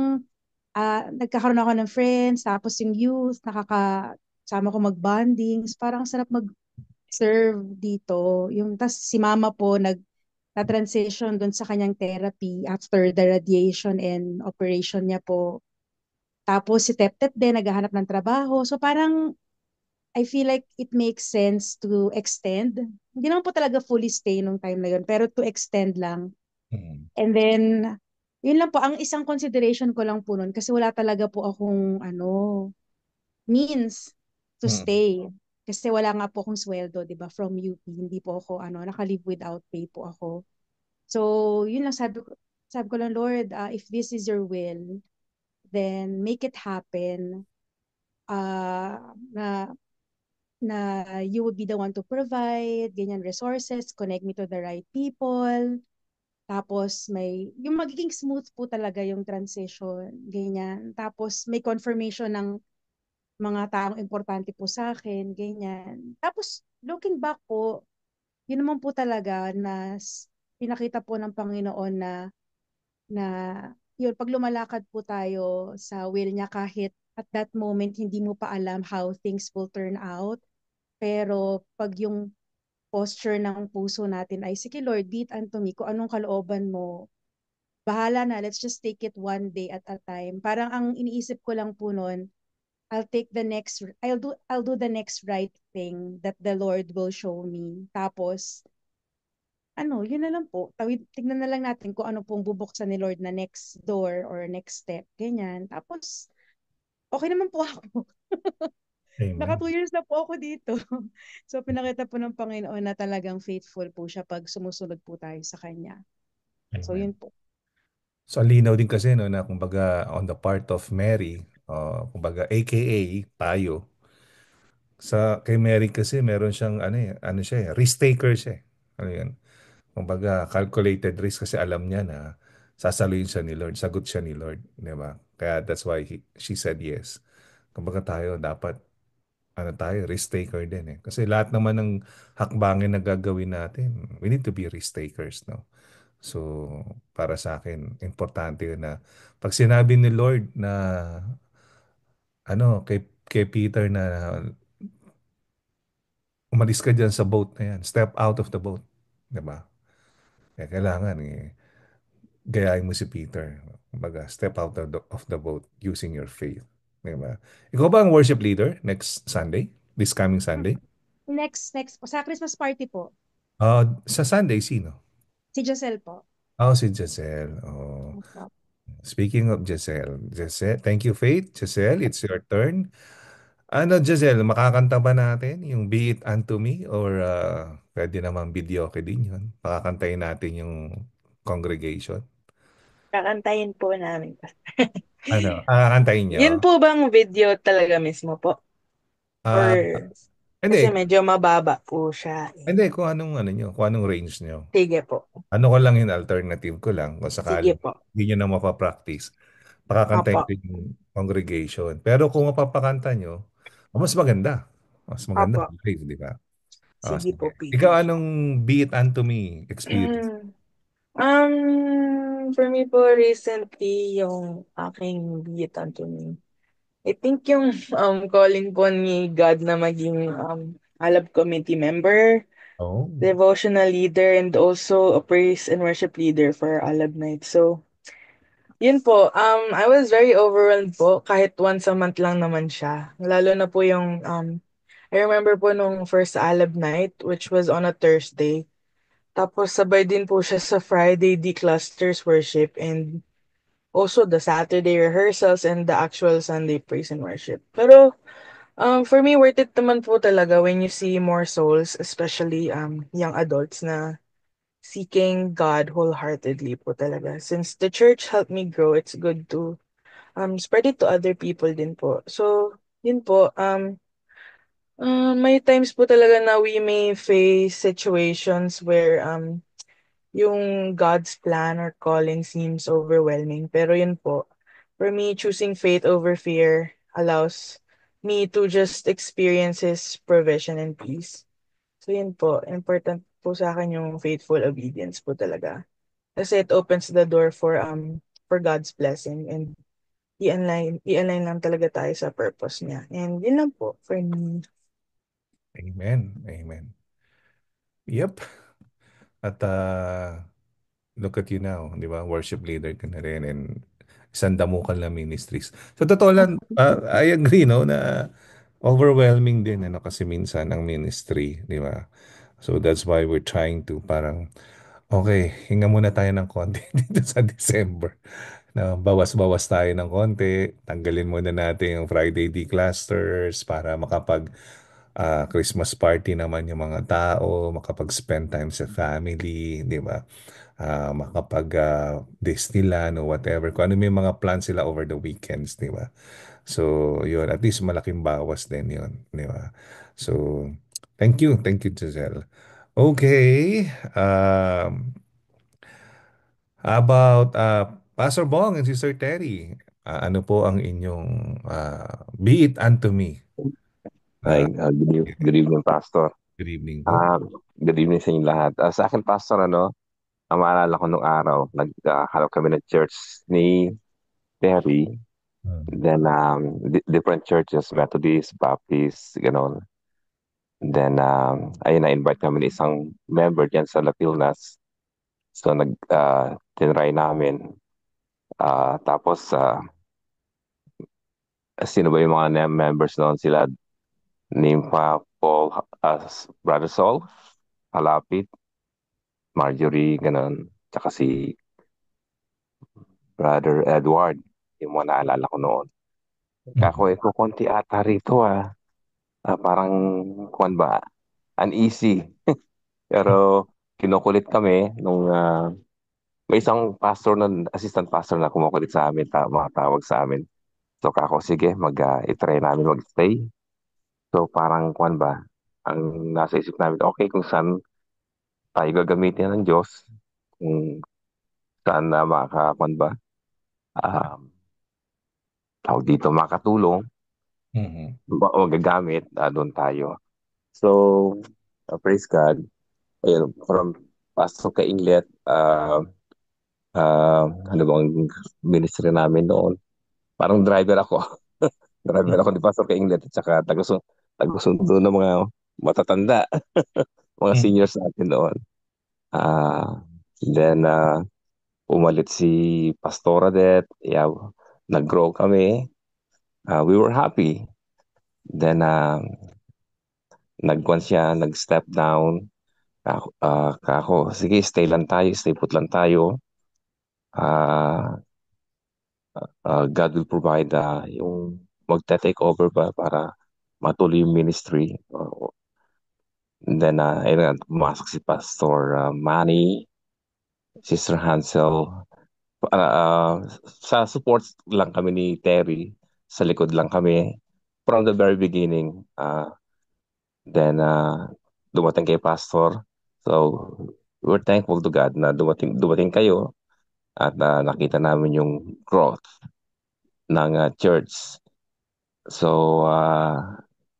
nagkakaroon ako ng friends, tapos yung youth, nakakasama ko mag-bonding. So, parang sarap mag-serve dito. Yung, tas si mama po, na-transition dun sa kanyang therapy after the radiation and operation niya po. Tapos si Tep-Tep din, naghahanap ng trabaho. So parang I feel like it makes sense to extend. Hindi naman po talaga fully stay nung time na yun, pero to extend lang. Mm. And then, yun lang po, ang isang consideration ko lang po nun, kasi wala talaga po akong, means to Mm. stay. Kasi wala nga po akong sweldo, di ba, from UP. Hindi po ako, naka-live without pay po ako. So, yun lang sabi ko lang, Lord, if this is your will, then make it happen. Na you would be the one to provide, ganyan, resources, connect me to the right people. Tapos yung magiging smooth po talaga yung transition, ganyan. Tapos may confirmation ng mga taong importante po sa akin, ganyan. Tapos looking back po, yun naman po talaga na pinakita po ng Panginoon na yun, pag lumalakad po tayo sa will niya kahit at that moment hindi mo pa alam how things will turn out. Pero pag yung posture ng puso natin ay, sige Lord, be it unto me, kung anong kalooban mo, bahala na, let's just take it one day at a time. Parang ang iniisip ko lang po noon, I'll do the next right thing that the Lord will show me. Tapos, yun na lang po. Tignan na lang natin kung ano pong bubuksan ni Lord na next door or next step. Ganyan. Tapos, okay naman po ako. Naka Amen. 2 years na po ako dito. So, pinakita po ng Panginoon na talagang faithful po siya pag sumusunod po tayo sa Kanya. So, Amen. yun po. So, ang linaw din kasi no, na kumbaga on the part of Mary, kumbaga AKA tayo, kay Mary kasi meron siyang ano siya, risk taker siya. Ano 'yun? Kumbaga calculated risk kasi alam niya na sasaluhin siya ni Lord, sagot siya ni Lord, 'di ba? Kaya that's why she said yes. Kumbaga tayo dapat tayo risk taker din eh. Kasi lahat naman ng hakbangin na gagawin natin, we need to be risk takers, no? So, para sa akin, importante yun na pag sinabi ni Lord na kay Peter na umalis ka dyan sa boat na yan, step out of the boat. Diba? Kaya kailangan gayahin mo si Peter. Kumbaga, step out of the boat using your faith. Diba? Ikaw ba ang worship leader next Sunday? This coming Sunday? Next po. Sa Christmas party po. Sa Sunday, sino? Si Giselle po. Si Giselle. Oh. Opo. Speaking of Giselle, thank you, Faith. Giselle, it's your turn. Ano, Giselle, makakanta ba natin yung Be It Unto Me? Or pwede naman video okay din yun. Makakantayin natin yung congregation. Kakantayin po namin. Ano, kakantayin nyo? Yun po bang video talaga mismo po? Or, Ah, kasi hindi. medyo mababa po siya. Hindi, kung anong ano nyo, kung anong range nyo. Sige po. Ano ko lang yun, alternative ko lang. Kung Sige sakaling po. hindi nyo na mapapractice, pakakantayin Opo. ko yung congregation. Pero kung mapapakanta nyo, mas maganda. Mas maganda Opo. live, di ba? Sige po, Sige. Ikaw, PD. anong Be It Unto Me experience? For me po, recently, yung aking Be It Unto Me. I think yung calling po ni God na maging Alab committee member, Oh. devotional leader, and also a praise and worship leader for Alab Night. So, yun po, I was very overwhelmed po kahit once a month lang naman siya. Lalo na po yung, I remember po nung first Alab Night, which was on a Thursday. Tapos sabay din po siya sa Friday D-Clusters worship and also the Saturday rehearsals and the actual Sunday praise and worship. Pero for me, worth it naman po talaga when you see more souls, especially young adults na seeking God wholeheartedly po talaga. Since the church helped me grow, it's good to spread it to other people din po. So, yun po. May times po talaga na we may face situations where yung God's plan or calling seems overwhelming. Pero yun po, for me, choosing faith over fear allows me to just experience His provision and peace. So yun po, important po sa akin yung faithful obedience po talaga. Kasi it opens the door for God's blessing and i-align lang talaga tayo sa purpose niya. And yun lang po for me. Amen. Amen. Yep. At look at you now, di ba? Worship leader ka na rin and isang damukan na ministries. So, totoo lang, I agree, no, na overwhelming din ano kasi minsan ang ministry, di ba? So that's why we're trying to parang okay, hinga muna tayo ng konti dito sa December. Na bawas-bawas tayo ng konti, tanggalin muna natin yung Friday D clusters para makapag Christmas party naman yung mga tao, makapag-spend time sa family, di ba? Makapag Disneyland o whatever. Kung ano may mga plans sila over the weekends, di ba? So, yun. At least malaking bawas din yun. Di ba? So, thank you. Thank you, Giselle. Okay. How about Pastor Bong and Sister Terry? Ano po ang inyong be it unto me? Ay, Uh, good evening, Pastor. good evening po. Ah, good evening sa inyo lahat. Sa akin, Pastor, ang maalala ko nung araw, naghanap kami ng church ni Terry. Then, different churches, Methodist, Baptist, gano'n. Then, ayun, na-invite kami ng isang member dyan sa Lapilnas. So, tinry namin. Tapos, sino ba yung mga members noon? Sila, Nympha, Paul, Brother Saul, Halapit, Marjorie, ganun. Tsaka si Brother Edward, yung mga naalala ko noon. Kako, konti ata rito parang, kuwan ba, uneasy. Pero kinukulit kami nung may isang pastor na, assistant pastor na kumukulit sa amin, mga tawag sa amin. So kako, sige, i-try namin mag-stay. So parang, kuwan ba, ang nasa isip namin, okay, kung saan tayo gagamitin ng Diyos, kung saan na makakakuan ba, um, tawag dito, makatulong, o gagamit, doon tayo. So, praise God. Ayun, from pasok kay Inglet, ano bang ministry namin noon? Parang driver ako. Driver ako ni Pastor kay Inglet at saka tagusundo ng mga matatanda, mga seniors natin noon. Then, umalit si Pastora Det. Yeah, nag-grow kami. We were happy. Then, nag-one siya, nag-step down. Kako, sige, stay put lang tayo. God will provide yung magte-take over ba para matuloy yung ministry. Then, ayun nga, pumasok si Pastor Manny, Sister Hansel. Sa support lang kami ni Terry. Sa likod lang kami. From the very beginning. Then, dumating kay Pastor. So, we're thankful to God na dumating kayo at nakita namin yung growth ng church. So,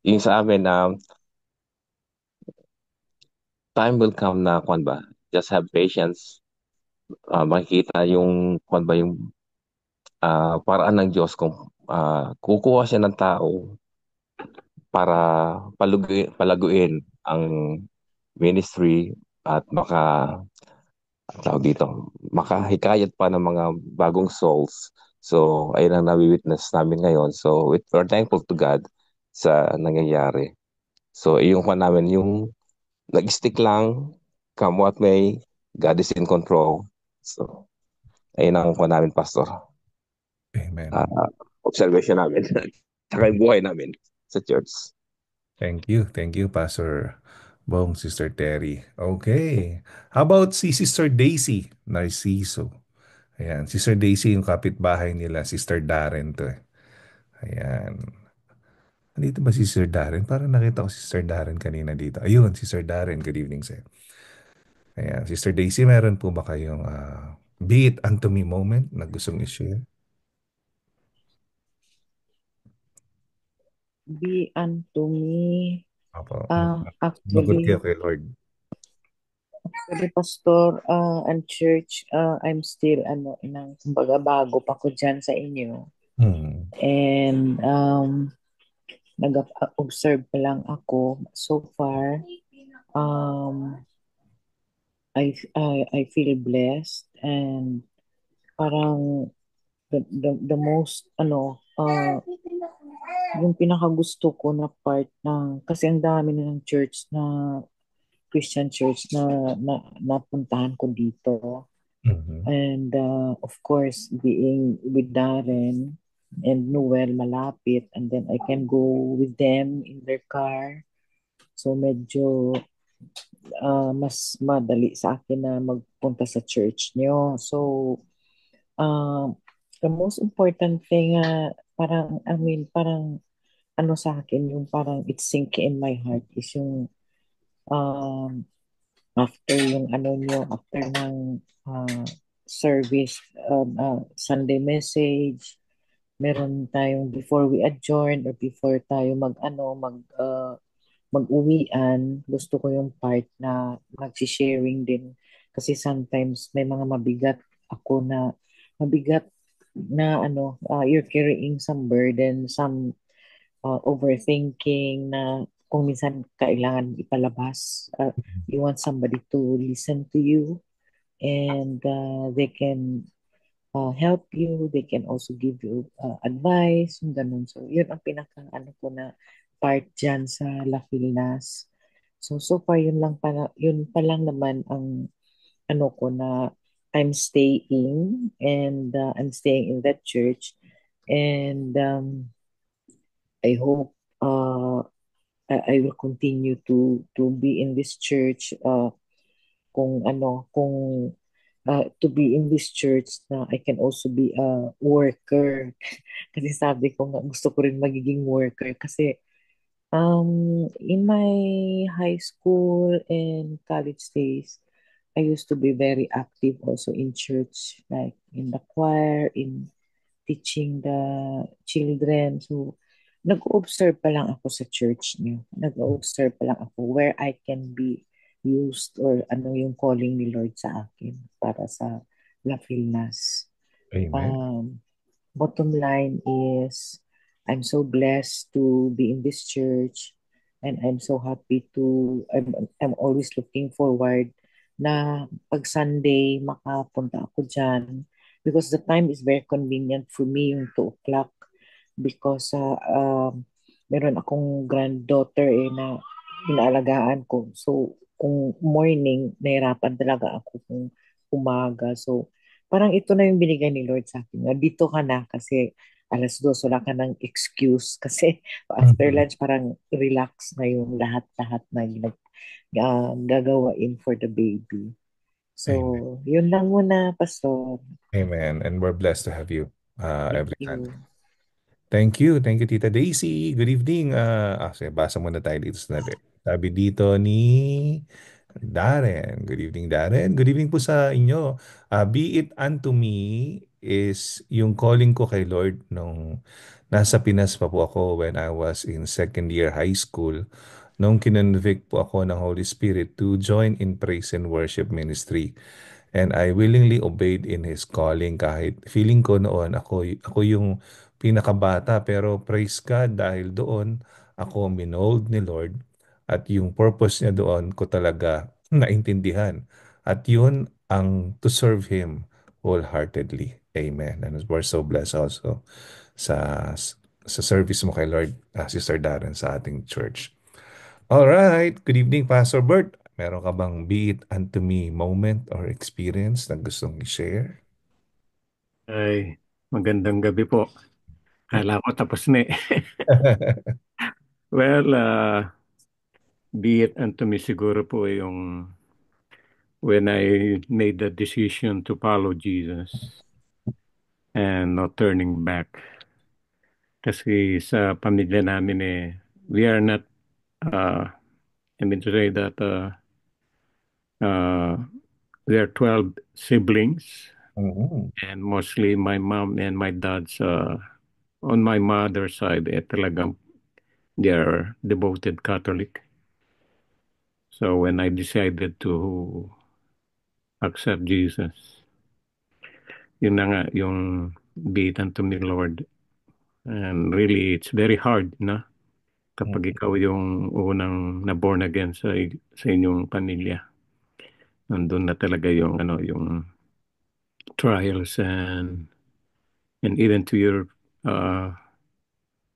yung sa amin, time will come na, kwan ba, just have patience. Makikita yung, kwan ba, yung paraan ng Diyos kung kukuha siya ng tao para palaguin ang ministry at tawag dito, makahikayat pa ng mga bagong souls. So, ayun ang nawi-witness namin ngayon. So, we're thankful to God sa nangyayari. So, yung pa namin, yung nag-stick lang, come what may, God is in control. So, ayun ang pa namin, Pastor. Amen. Observation namin. Tsaka yung buhay namin sa church. Thank you. Thank you, Pastor Bong, Sister Terry. Okay. How about si Sister Daisy Narciso? Ayan. Sister Daisy, yung kapitbahay nila. Sister Darren to eh. Ayan. Nandito ba si Sister Darren? Parang nakita ko si Sister Darren kanina dito. Ayun, Sister Darren. Good evening sir. Ayan. Sister Daisy, meron po ba kayong be it unto me moment na gustong i-share? Be unto me. Apo. Magod Actually, kayo kay Lord. Pastor and church, I'm still kumbaga bago pa ko dyan sa inyo. And nag-observe pa lang ako so far. I feel blessed and parang the most yung pinakagusto ko na part ng, kasi ang dami na ng church na, Christian church na napuntahan ko dito. Mhm. And of course, being with Darren and Noel malapit, and then I can go with them in their car. So medyo mas madali sa akin na magpunta sa church nyo. So the most important thing, parang, I mean, parang ano sa akin, yung parang it's sink in my heart is yung um, after yung ano nyo, after ng service, Sunday message, meron tayong before we adjourn or before tayo mag-uwian, gusto ko yung part na mag-sharing din. Kasi sometimes may mga mabigat na you're carrying some burden, some overthinking na kung minsan kailangan ipalabas. You want somebody to listen to you and they can help you. They can also give you advice, yung ganun. So, yun ang pinaka ko na part dyan sa La Filnas. So far, yun pa lang naman ang ko na I'm staying and I'm staying in that church and I hope I will continue to be in this church kung to be in this church na I can also be a worker. Kasi sabi ko nga gusto ko rin magiging worker kasi in my high school and college days I used to be very active also in church, like in the choir, in teaching the children. So, nag-observe pa lang ako sa church niyo. Nag-observe pa lang ako where I can be used or ano yung calling ni Lord sa akin para sa La Filnas. Amen. Bottom line is, I'm so blessed to be in this church and I'm so happy I'm always looking forward na pag Sunday makapunta ako dyan because the time is very convenient for me yung 2 o'clock because meron akong granddaughter na inaalagaan ko. So, kung morning, nahirapan talaga ako kung umaga. So, parang ito na yung binigay ni Lord sa akin. Dito ka na kasi 2:00 wala ka ng excuse kasi after Mhm. lunch parang relax na yung lahat-lahat na gagawain for the baby. So, Amen. yun lang muna, Pastor. Amen. And we're blessed to have you Thank every Sunday. you. Thank you. Thank you, Tita Daisy. Good evening. Sige, basa muna tayo dito sa natin. Sabi dito ni Darren. Good evening, Darren. Good evening po sa inyo. Be it unto me is yung calling ko kay Lord nung nasa Pinas pa po ako when I was in second year high school. Nung kinonvict po ako ng Holy Spirit to join in praise and worship ministry. And I willingly obeyed in His calling kahit feeling ko noon ako yung pinakabata pero praise God dahil doon ako minold ni Lord at yung purpose niya doon ko talaga naintindihan. At yun ang to serve Him wholeheartedly. Amen. And we're so blessed also sa sa service mo kay Lord, Sister Darren, sa ating church. All right. Good evening, Pastor Bert. Meron ka bang be it unto me moment or experience na gustong i-share? Ay, magandang gabi po. Kala ko tapos na eh. Well, be it unto me siguro po yung when I made the decision to follow Jesus and not turning back. Kasi sa pamilya namin we are not, I mean to say that uh, we are 12 siblings Mhm. and mostly my mom and my dad's on my mother's side, talagang they are devoted Catholic. So when I decided to accept Jesus, yun na nga, yung be it unto me, Lord. And really, it's very hard, na? Kapag ikaw yung unang na-born again sa inyong pamilya. Nandun na talaga yung, yung trials and even to your uh,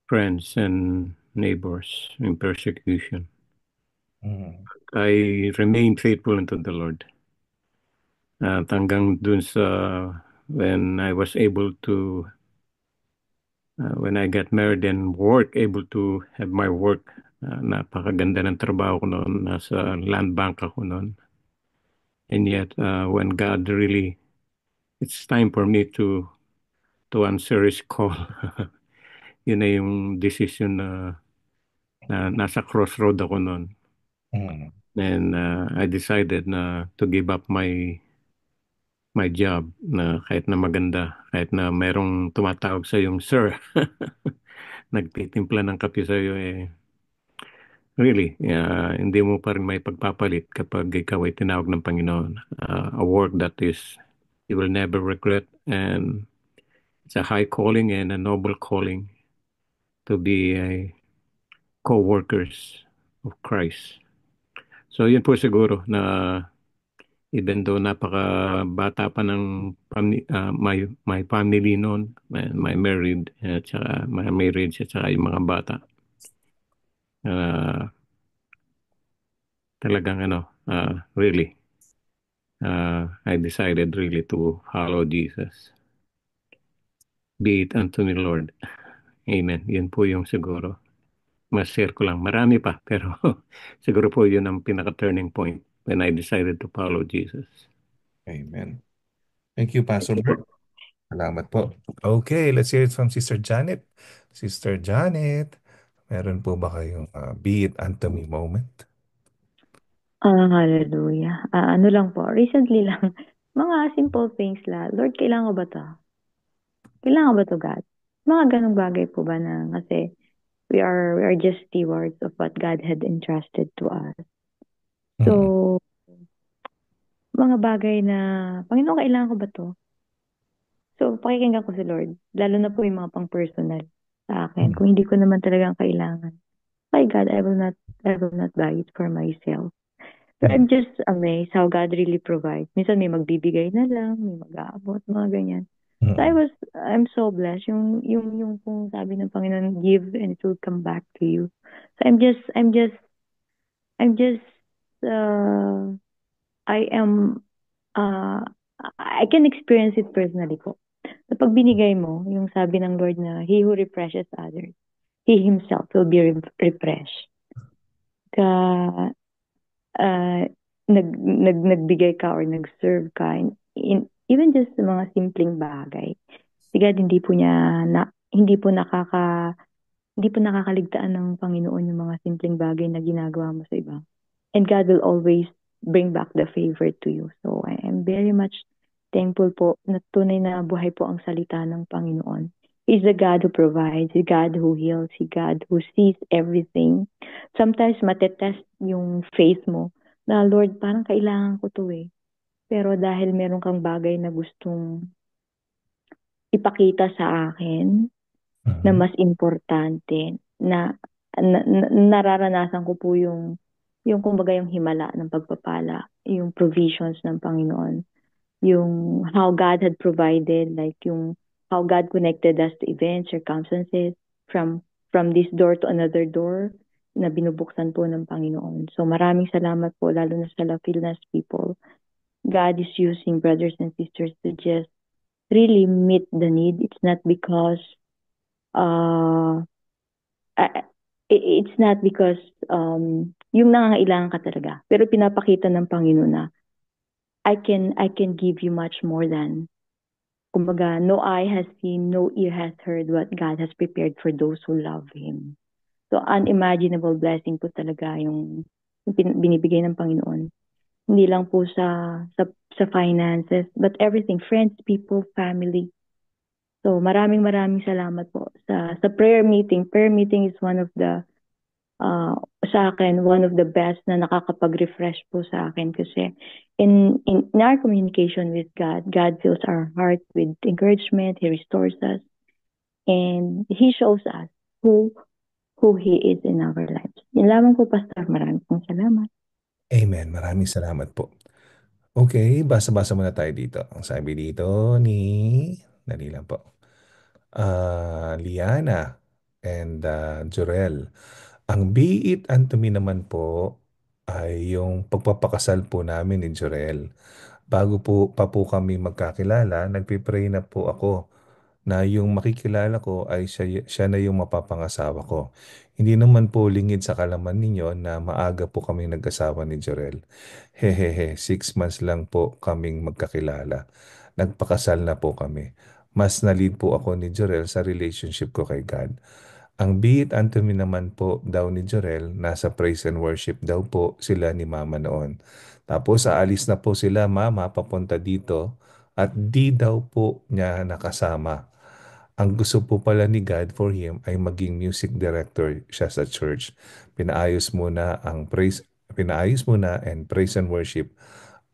friends and neighbors in persecution. Mm. I remained faithful unto the Lord. At hanggang dun sa when I was able to when I got married and able to have my work. Napakaganda ng trabaho ko noon. Nasa land bank ako noon. And yet, when God really, it's time for me to answer His call. Yun na yung decision na nasa crossroad ako noon. Mm. And I decided na to give up my job na kahit na maganda, kahit na merong tumatawag sa yung sir, nagtitimpla ng kape sa iyo really, hindi mo pa rin may pagpapalit kapag ikaw ay tinawag ng Panginoon. A work that is you will never regret, and it's a high calling and a noble calling to be a co-workers of Christ. So yun po siguro na even though napaka-bata pa ng my family noon, my married, at saka my marriage at saka yung mga bata. Talagang really, I decided really to follow Jesus. Be it unto me, Lord. Amen. Yun po yung siguro. Mas share ko lang. Marami pa, pero siguro po yun ang pinaka-turning point when I decided to follow Jesus. Amen. Thank you, Pastor Bert. Salamat po. Okay, let's hear it from Sister Janet. Sister Janet, meron po ba kayong be it unto me moment? Hallelujah. Ano lang po, recently lang, mga simple things lang. Lord, kailangan ko ba to? Kailangan ba to, God? Mga ganong bagay po ba na kasi we are just stewards of what God had entrusted to us. So, mga bagay na, Panginoon, kailangan ko ba to? So, pakikinggan ko si Lord. Lalo na po yung mga pang-personal sa akin. Kung hindi ko naman talagang kailangan. My God, I will not buy it for myself. So I'm just amazed how God really provides. Minsan may magbibigay na lang, may mag-aabot, mga ganyan. So I'm so blessed. Yung kung sabi ng Panginoon, give and it will come back to you. So I am, I can experience it personally po. Kapag binigay mo, yung sabi ng Lord na, He who refreshes others, He Himself will be refreshed. Nagbigay ka or nag-serve ka even just sa mga simpleng bagay. Si God hindi po nakakaligtaan ng Panginoon yung mga simpleng bagay na ginagawa mo sa iba. And God will always bring back the favor to you. So I am very much thankful po na tunay na buhay po ang salita ng Panginoon. He's the God who provides, the God who heals, the God who sees everything. Sometimes matetest yung faith mo na, Lord, parang kailangan ko to eh. Pero dahil meron kang bagay na gustong ipakita sa akin na mas importante, na nararanasan ko po yung kumbaga yung himala ng pagpapala, yung provisions ng Panginoon, yung how God had provided, like yung how God connected us to events, circumstances, from this door to another door na binubuksan po ng Panginoon. So maraming salamat po, lalo na sa La Filinas people. God is using brothers and sisters to just really meet the need. It's not because yung nangangailangan ka talaga. Pero pinapakita ng Panginoon na I can give you much more than, kumbaga, no eye has seen, no ear has heard what God has prepared for those who love Him. So unimaginable blessing po talaga yung binibigay ng Panginoon. Hindi lang po sa finances, but everything, friends, people, family. So maraming salamat po sa prayer meeting. Prayer meeting is one of the sa akin, one of the best na nakakapag-refresh po sa akin kasi in our communication with God, God fills our heart with encouragement, He restores us, and He shows us who He is in our lives. Yun lamang po, Pastor. Maraming salamat. Amen. Maraming salamat po. Okay, basa-basa muna tayo dito. Ang sabi dito ni, dali lang po. Liana, and Jurel. Ang Be It Unto Me naman po ay yung pagpapakasal po namin ni Jurel. Bago po pa po kami magkakilala, nagpipray na po ako na yung makikilala ko ay siya na yung mapapangasawa ko. Hindi naman po lingid sa kalaman ninyo na maaga po kaming nag-asawa ni Jorel. Hehehe, 6 months lang po kaming magkakilala. Nagpakasal na po kami. Mas nalid po ako ni Jorel sa relationship ko kay God. Ang Be It Unto Me naman po daw ni Jorel, nasa praise and worship daw po sila ni Mama noon. Tapos aalis na po sila Mama papunta dito at di daw po niya nakasama. Ang gusto po pala ni God for him ay maging music director siya sa church. Pinaayos muna and praise and worship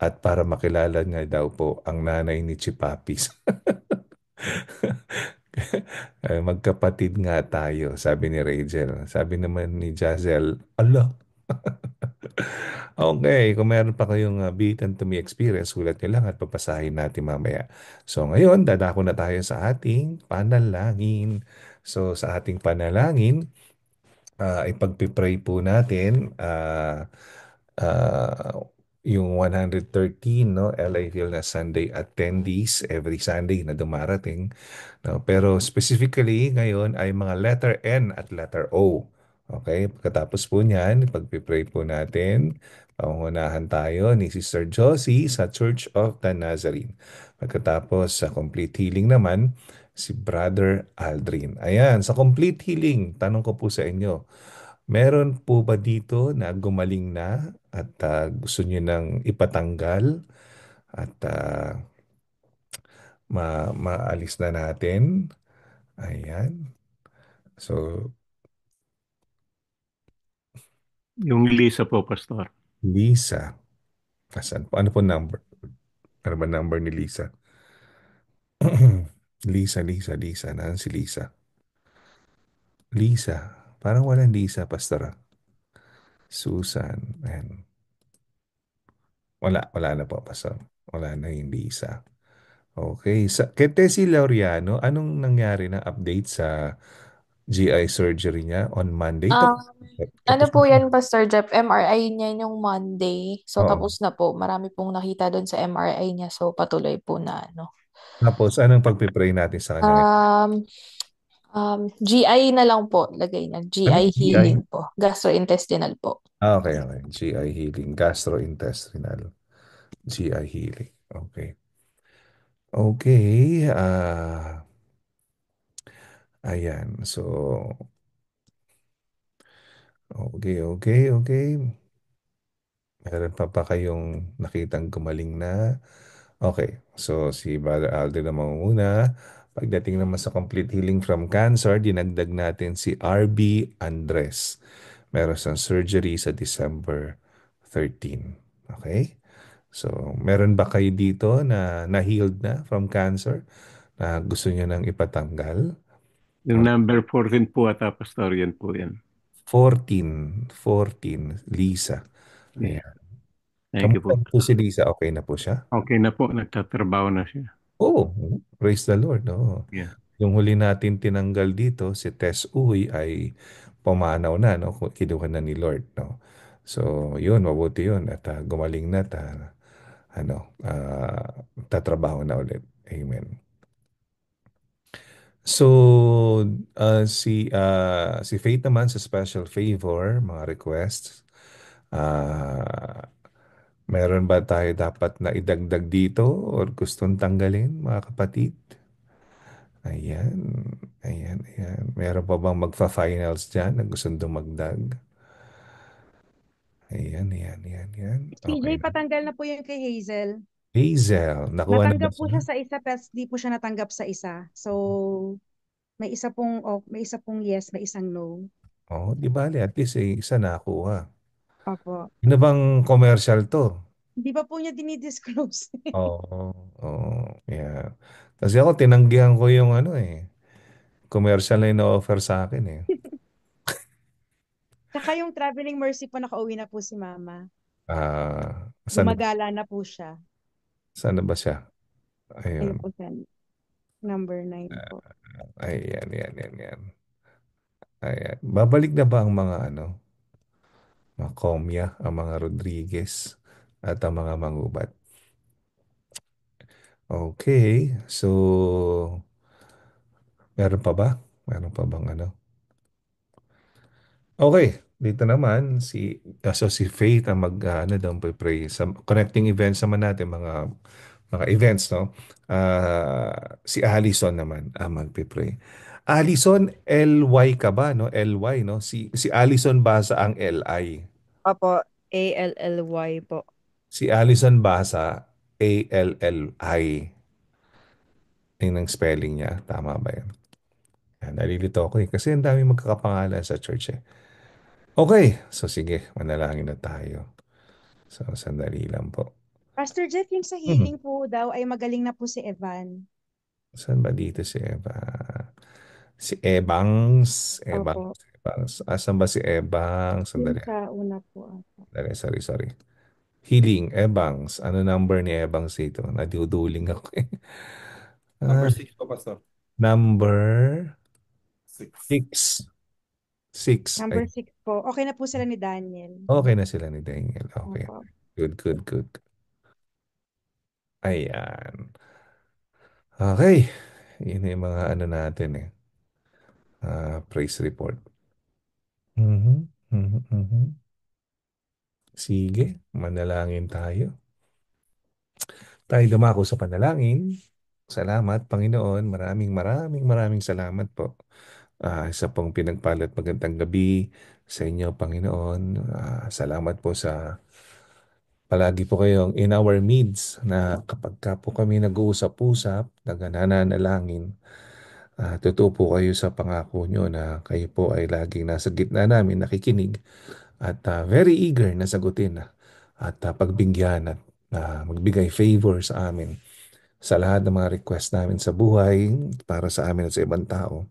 at para makilala niya daw po ang nanay ni Chipapis. Magkapatid nga tayo, sabi ni Rachel. Sabi naman ni Jazel, ala. Okay, kung meron pa kayong beaten to me experience, sulat nyo lang at papasahin natin mamaya. So ngayon, dadako na tayo sa ating panalangin. So sa ating panalangin, ipagpipray po natin yung 113 no LA Hill na Sunday attendees every Sunday na dumarating no? Pero specifically ngayon ay mga letter N at letter O. Okay? Pagkatapos po niyan, pagpipray po natin, pangunahan tayo ni Sister Josie sa Church of the Nazarene. Pagkatapos sa complete healing naman, si Brother Aldrin. Ayan, sa complete healing, tanong ko po sa inyo, meron po ba dito na gumaling na at gusto niyo nang ipatanggal at maalis na natin? Ayan. So, Yung Lisa po, Pastor. Lisa. Asan po? Ano po number? Ano ba number ni Lisa? Lisa. Naan si Lisa? Lisa. Parang walang Lisa, Pastor. Susan. Ayan. Wala na po, Pastor. Wala na yung Lisa. Okay. Kay Tessie Laureano, anong nangyari na update sa GI surgery niya on Monday? Um, ano Tapos po na. yan, Pastor Jeff? MRI niya yung Monday. So, Oo. tapos na po. Marami pong nakita doon sa MRI niya. So, patuloy po na ano. Tapos, anong pagpipray natin sa kanya ngayon? Um, GI na lang po. Lagay na. GI Anong GI? healing po. Gastrointestinal po. Okay. GI healing, gastrointestinal, GI healing. Okay. Okay. Ayan. So, okay. Meron pa kayong nakitang gumaling na? Okay. So, si Brother Aldo na muna. Pagdating naman sa complete healing from cancer, dinagdag natin si RB Andres. Meron siyang surgery sa December 13. Okay? So, meron ba kayo dito na na-healed na from cancer na gusto niyo nang ipatanggal? Yung number 14 po ata, Pastor, yan po yan. 14, Lisa. Yeah. Ayan. Thank you Kamusta po. po si Lisa? Okay na po siya? Okay na po, nagtatrabaho na siya. Oh, praise the Lord. Oh. Yeah. Yung huli natin tinanggal dito, si Tess Uy ay pumanaw na, no? Kinuha na ni Lord, no? So, yun, mabuti yun. At gumaling na at tatrabaho na ulit. Amen. So, si Faith naman sa special favor, mga requests, meron ba tayo dapat na idagdag dito or gustong tanggalin, mga kapatid? Ayan. Meron pa bang magfa-finals dyan na gustong dumagdag? Ayan. Okay CJ, na. patanggal na po yun kay Hazel. Hazel, nakuha na ba Natanggap po siya? siya sa isa, pero di po siya natanggap sa isa. So, may isa pong yes, may isang no. Oh, di bale, at least isa nakuha. Opo. Ano bang commercial to? Hindi pa po niya dinidisclose. Yeah. Kasi ako, tinanggihan ko yung commercial na ino-offer sa akin eh. Tsaka yung Traveling Mercy po, nakauwi na po si Mama. Saan Gumagala na po siya. na ba siya? Ayun Ayun. po siya. Number 9 po. Ayan. Ayan. Babalik na ba ang mga ano, mga Comia, ang mga Rodriguez at ang mga Mangubat? Okay. So, meron pa ba? Meron pa bang ano? Okay. Dito naman si Faith ang ano daw pray sa connecting events naman natin mga events, no? Si Allison naman ang magpe-pray. Allison, LY ka ba, no? LY, no? Si Allison basa ang LI. Opo, ALLY po. Si Allison basa ALLI. Yung ng spelling niya. Tama ba yan? Yan, nalilito ako eh. Kasi ang dami magkakapangalan sa church eh. Okay. So sige, manalangin na tayo. So, sandali lang po. Pastor Jeff, yung sa Hmm. healing po daw ay magaling na po si Evan. Saan ba dito si Eva? Si Ebangs. Opo, Ebangs. Asan ba si Ebangs? yun Sandali. sa una po ata. Sorry. Healing, Ebangs. Ano number ni Ebangs dito? Naduduling ako eh. Number Ah, 6 po, Pastor. number 6. 6. 6. Number 6 po. Okay na po sila ni Daniel. Okay na sila ni Daniel. Okay. Opo. Good. Ayan. Okay. Yun yung mga ano natin eh. Praise report. Mhm. Mhm. Sige, manalangin tayo. Tayo dumako sa panalangin. Salamat, Panginoon. Maraming salamat po. Isa pong pinagpala at magandang gabi sa inyo, Panginoon. Salamat po sa palagi po kayong in our midst na kapag ka po kami nag-uusap-usap, nananalangin, totoo po kayo sa pangako nyo na kayo po ay laging nasa gitna namin, nakikinig at very eager na sagutin at pagbigyan at magbigay favor sa amin sa lahat ng mga request namin sa buhay para sa amin at sa ibang tao.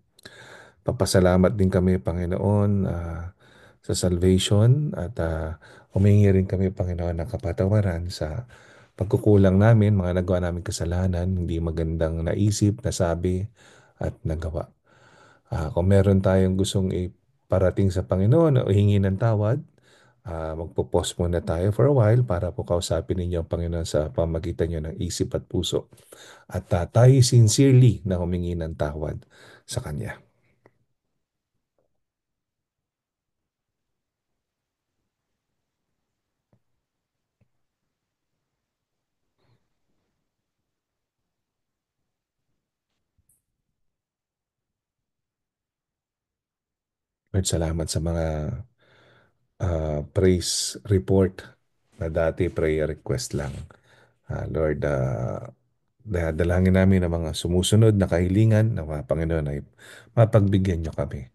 Papasalamat din kami, Panginoon, sa salvation at humingi rin kami, Panginoon, ng kapatawaran sa pagkukulang namin, mga nagawa namin kasalanan, hindi magandang naisip, nasabi at nagawa. Kung meron tayong gustong iparating sa Panginoon o hingi ng tawad, magpo-pause muna tayo for a while para po kausapin ninyo ang Panginoon sa pamagitan nyo ng isip at puso. At tayo sincerely na humingi ng tawad sa Kanya. Lord, salamat sa mga praise report na dati prayer request lang. Lord, dalangin namin ang mga sumusunod na kahilingan ng mga Panginoon ay mapagbigyan nyo kami.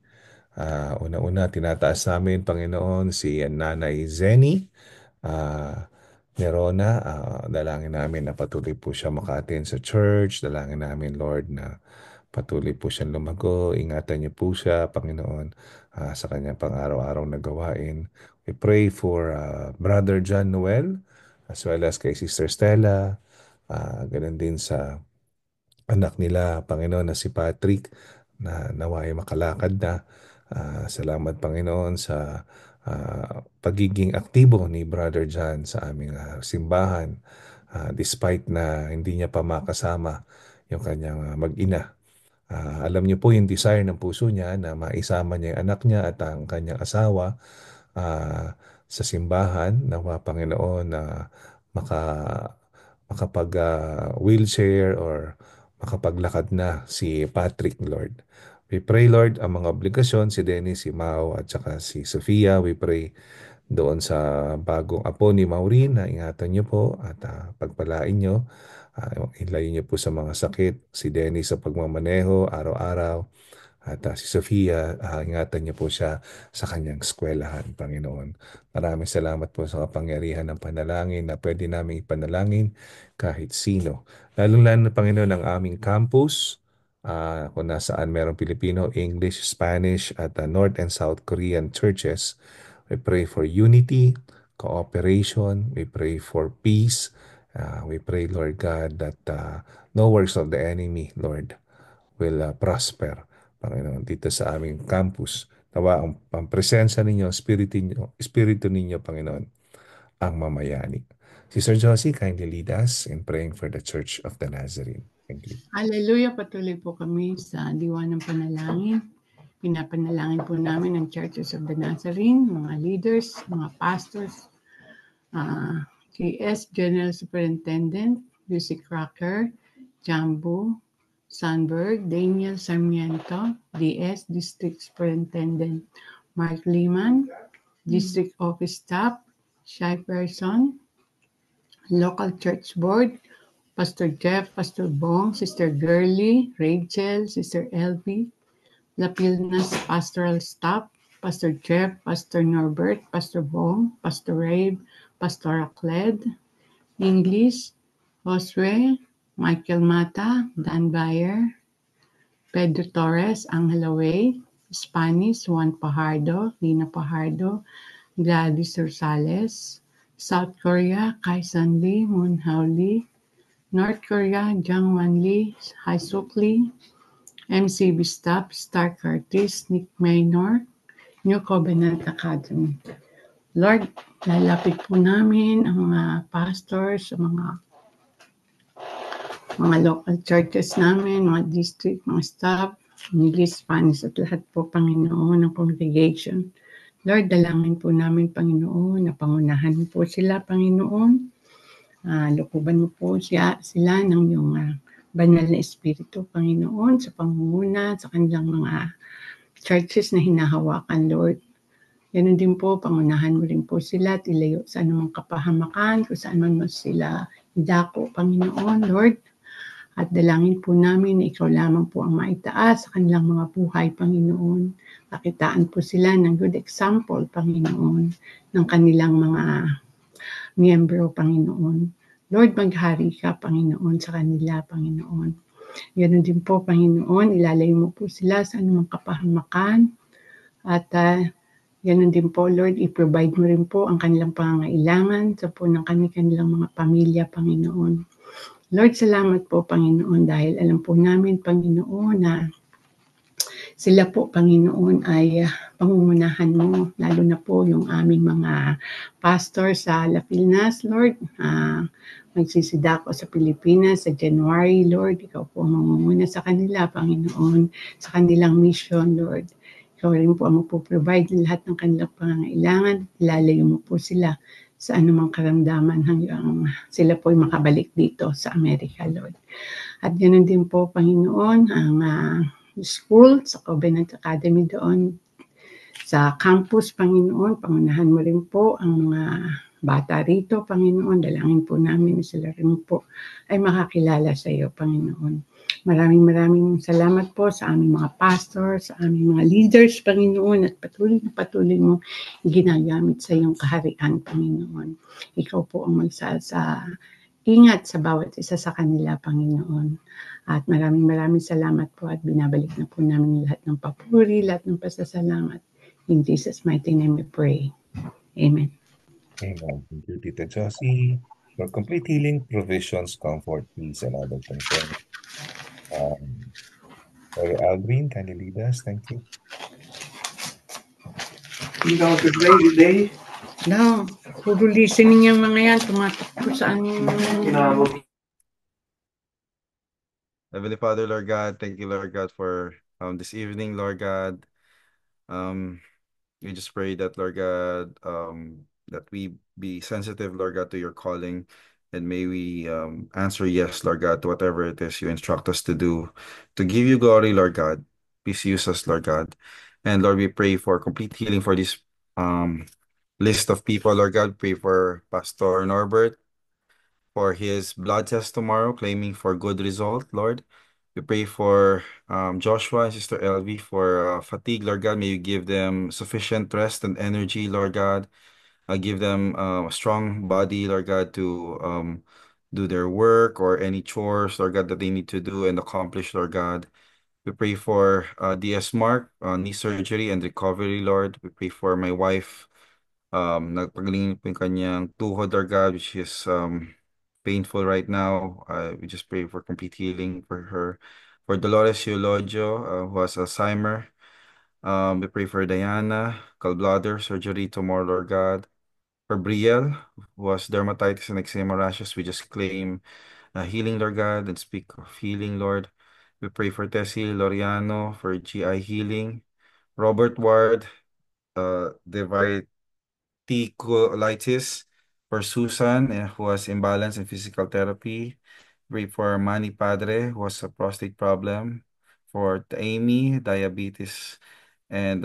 Una-una, tinataas namin, Panginoon, si Nanay Zenny Nerona. Dalangin namin na patuloy po siya maka-attend sa church. Dalangin namin, Lord, na patuloy po siyang lumago. Ingatan niyo po siya, Panginoon, sa kanyang pang-araw-araw na gawain. We pray for Brother John Noel as well as kay Sister Stella. Ganun din sa anak nila, Panginoon, na si Patrick na naway makalakad na. Salamat, Panginoon, sa pagiging aktibo ni Brother John sa aming simbahan. Despite na hindi niya pa makasama yung kanyang mag-ina. Alam niyo po yung desire ng puso niya na maisama niya yung anak niya at ang kanyang asawa sa simbahan. Nawa, Panginoon, na maka makapag wheelchair or makapaglakad na si Patrick, Lord. We pray, Lord, ang mga obligasyon, si Dennis, si Mao, at saka si Sofia. We pray doon sa bagong apo ni Maureen na ingatan niyo po at pagpalain niyo. Ilayin niyo po sa mga sakit. Si Dennis sa pagmamaneho, araw-araw. At si Sofia, ingatan niyo po siya sa kanyang eskwelahan, Panginoon. Maraming salamat po sa kapangyarihan ng panalangin na pwede namin ipanalangin kahit sino. Lalong-lalo na, Panginoon, ang aming campus, kung nasaan merong Filipino, English, Spanish, at North and South Korean churches. We pray for unity, cooperation. We pray for peace. We pray, Lord God, that no works of the enemy, Lord, will prosper, Panginoon, dito sa aming campus Nawa ang presensya ninyo, espiritu ninyo, Panginoon, ang mamayani. Sister Josie, kindly lead us in praying for the Church of the Nazarene. Thank you. Hallelujah, patuloy po kami sa diwa ng panalangin. Pinapanalangin po namin ang Churches of the Nazarene, mga leaders, mga pastors, KS General Superintendent, Lucy Crocker, Jambu, Sandberg, Daniel Sarmiento, DS District Superintendent, Mark Liman, District Office Staff, Shy Person, Local Church Board, Pastor Jeff, Pastor Bong, Sister Girly, Rachel, Sister Elvie, Lapilnas Pastoral Staff, Pastor Jeff, Pastor Norbert, Pastor Bong, Pastor Rave, Pastor Acled, English, Josue, Michael Mata, Dan Bayer, Pedro Torres, Angela Way, Spanish, Juan Pajardo, Lina Pajardo, Gladys Rosales, South Korea, Kai San Lee, Moon Hao Lee, North Korea, Jang Wan Lee, Hai Suk Lee, MCB Staff, Star Curtis, Nick Maynor, New Covenant Academy. Lord, lalapit po namin ang mga pastors, mga local churches namin, mga district, mga staff, English, Spanish, at lahat po, Panginoon, ng congregation. Lord, dalangin po namin, Panginoon, na pangunahan mo po sila, Panginoon. Lukuban mo po sila ng iyong banal na espiritu, Panginoon, sa pangunguna, sa kanilang mga churches na hinahawakan, Lord. Ganun din po, pangunahan mo rin po sila at ilayo sa anumang kapahamakan, kung saan man sila idako, Panginoon, Lord. At dalangin po namin na ikaw lamang po ang maitaas sa kanilang mga buhay, Panginoon. Pakitaan po sila ng good example, Panginoon, ng kanilang mga miyembro, Panginoon. Lord, maghari ka, Panginoon, sa kanila, Panginoon. Ganun din po, Panginoon, ilalayo mo po sila sa anumang kapahamakan. At ganun din po, Lord, i-provide mo rin po ang kanilang pangangailangan sa po ng kanilang mga pamilya, Panginoon. Lord, salamat po, Panginoon, dahil alam po namin, Panginoon, na sila po, Panginoon, ay pangungunahan mo, lalo na po yung aming mga pastor sa La Pilnas, Lord. Magsisidako sa Pilipinas sa January, Lord. Ikaw po ang mangunguna sa kanila, Panginoon, sa kanilang mission, Lord. Ikaw rin po ang magpo-provide ng lahat ng kanilang pangangailangan. Lalayo mo po sila sa anumang karamdaman hanggang sila po ay makabalik dito sa Amerika, Lord. At ganoon din po, Panginoon, ang school sa Covenant Academy doon sa campus, Panginoon. Pangunahan mo rin po ang mga bata rito, Panginoon. Dalangin po namin na sila rin po ay makakilala sa iyo, Panginoon. Maraming salamat po sa aming mga pastors, sa aming mga leaders, Panginoon, at patuloy mo ginagamit sa iyong kaharian, Panginoon. Ikaw po ang magsasa ingat sa bawat isa sa kanila, Panginoon. At maraming salamat po at binabalik na po namin lahat ng papuri, lahat ng pasasalamat. In Jesus' mighty name we pray. Amen. Amen. Thank you, Tita Josie, for complete healing, provisions, comfort, peace, and other concerns. Brother Alvin, kindly lead us. Thank you. Ikaw, good day. No, puro listening yung mga yan, tumatakbo saan Heavenly Father, Lord God, thank you, Lord God, for this evening, Lord God. We just pray that, Lord God, that we be sensitive, Lord God, to your calling, and may we answer yes, Lord God, to whatever it is you instruct us to do, to give you glory, Lord God. Please use us, Lord God. And Lord, we pray for complete healing for this list of people, Lord God. Pray for Pastor Norbert, for his blood test tomorrow, claiming for good result, Lord. We pray for Joshua and Sister Elvie for fatigue, Lord God. May you give them sufficient rest and energy, Lord God. Give them a strong body, Lord God, to do their work or any chores, Lord God, that they need to do and accomplish, Lord God. We pray for DS Mark, knee surgery and recovery, Lord. We pray for my wife. Nagpagaling po yung kanyang tuhod, Lord God, which is painful right now. We just pray for complete healing for her. For Dolores Eulogio, who has Alzheimer, We pray for Diana, gallbladder surgery tomorrow, Lord God. For Brielle, who has dermatitis and eczema rashes, we just claim healing, Lord God, and speak of healing, Lord. We pray for Tessie Loriano for GI healing. Robert Ward, diverticulitis. For Susan, who has imbalance in physical therapy. Pray for Manny Padre, who has a prostate problem. For Amy, diabetes. And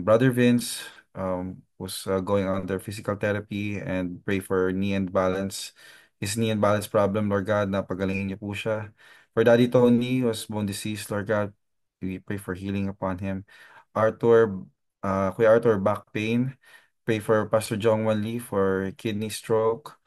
Brother Vince was going under physical therapy, and pray for knee and balance. His knee and balance problem, Lord God, napagalingin niyo po siya. For Daddy Tony, who has bone disease, Lord God, we pray for healing upon him. Arthur, Kuya Arthur, back pain. Pray for Pastor Jong Wan Lee for kidney stroke.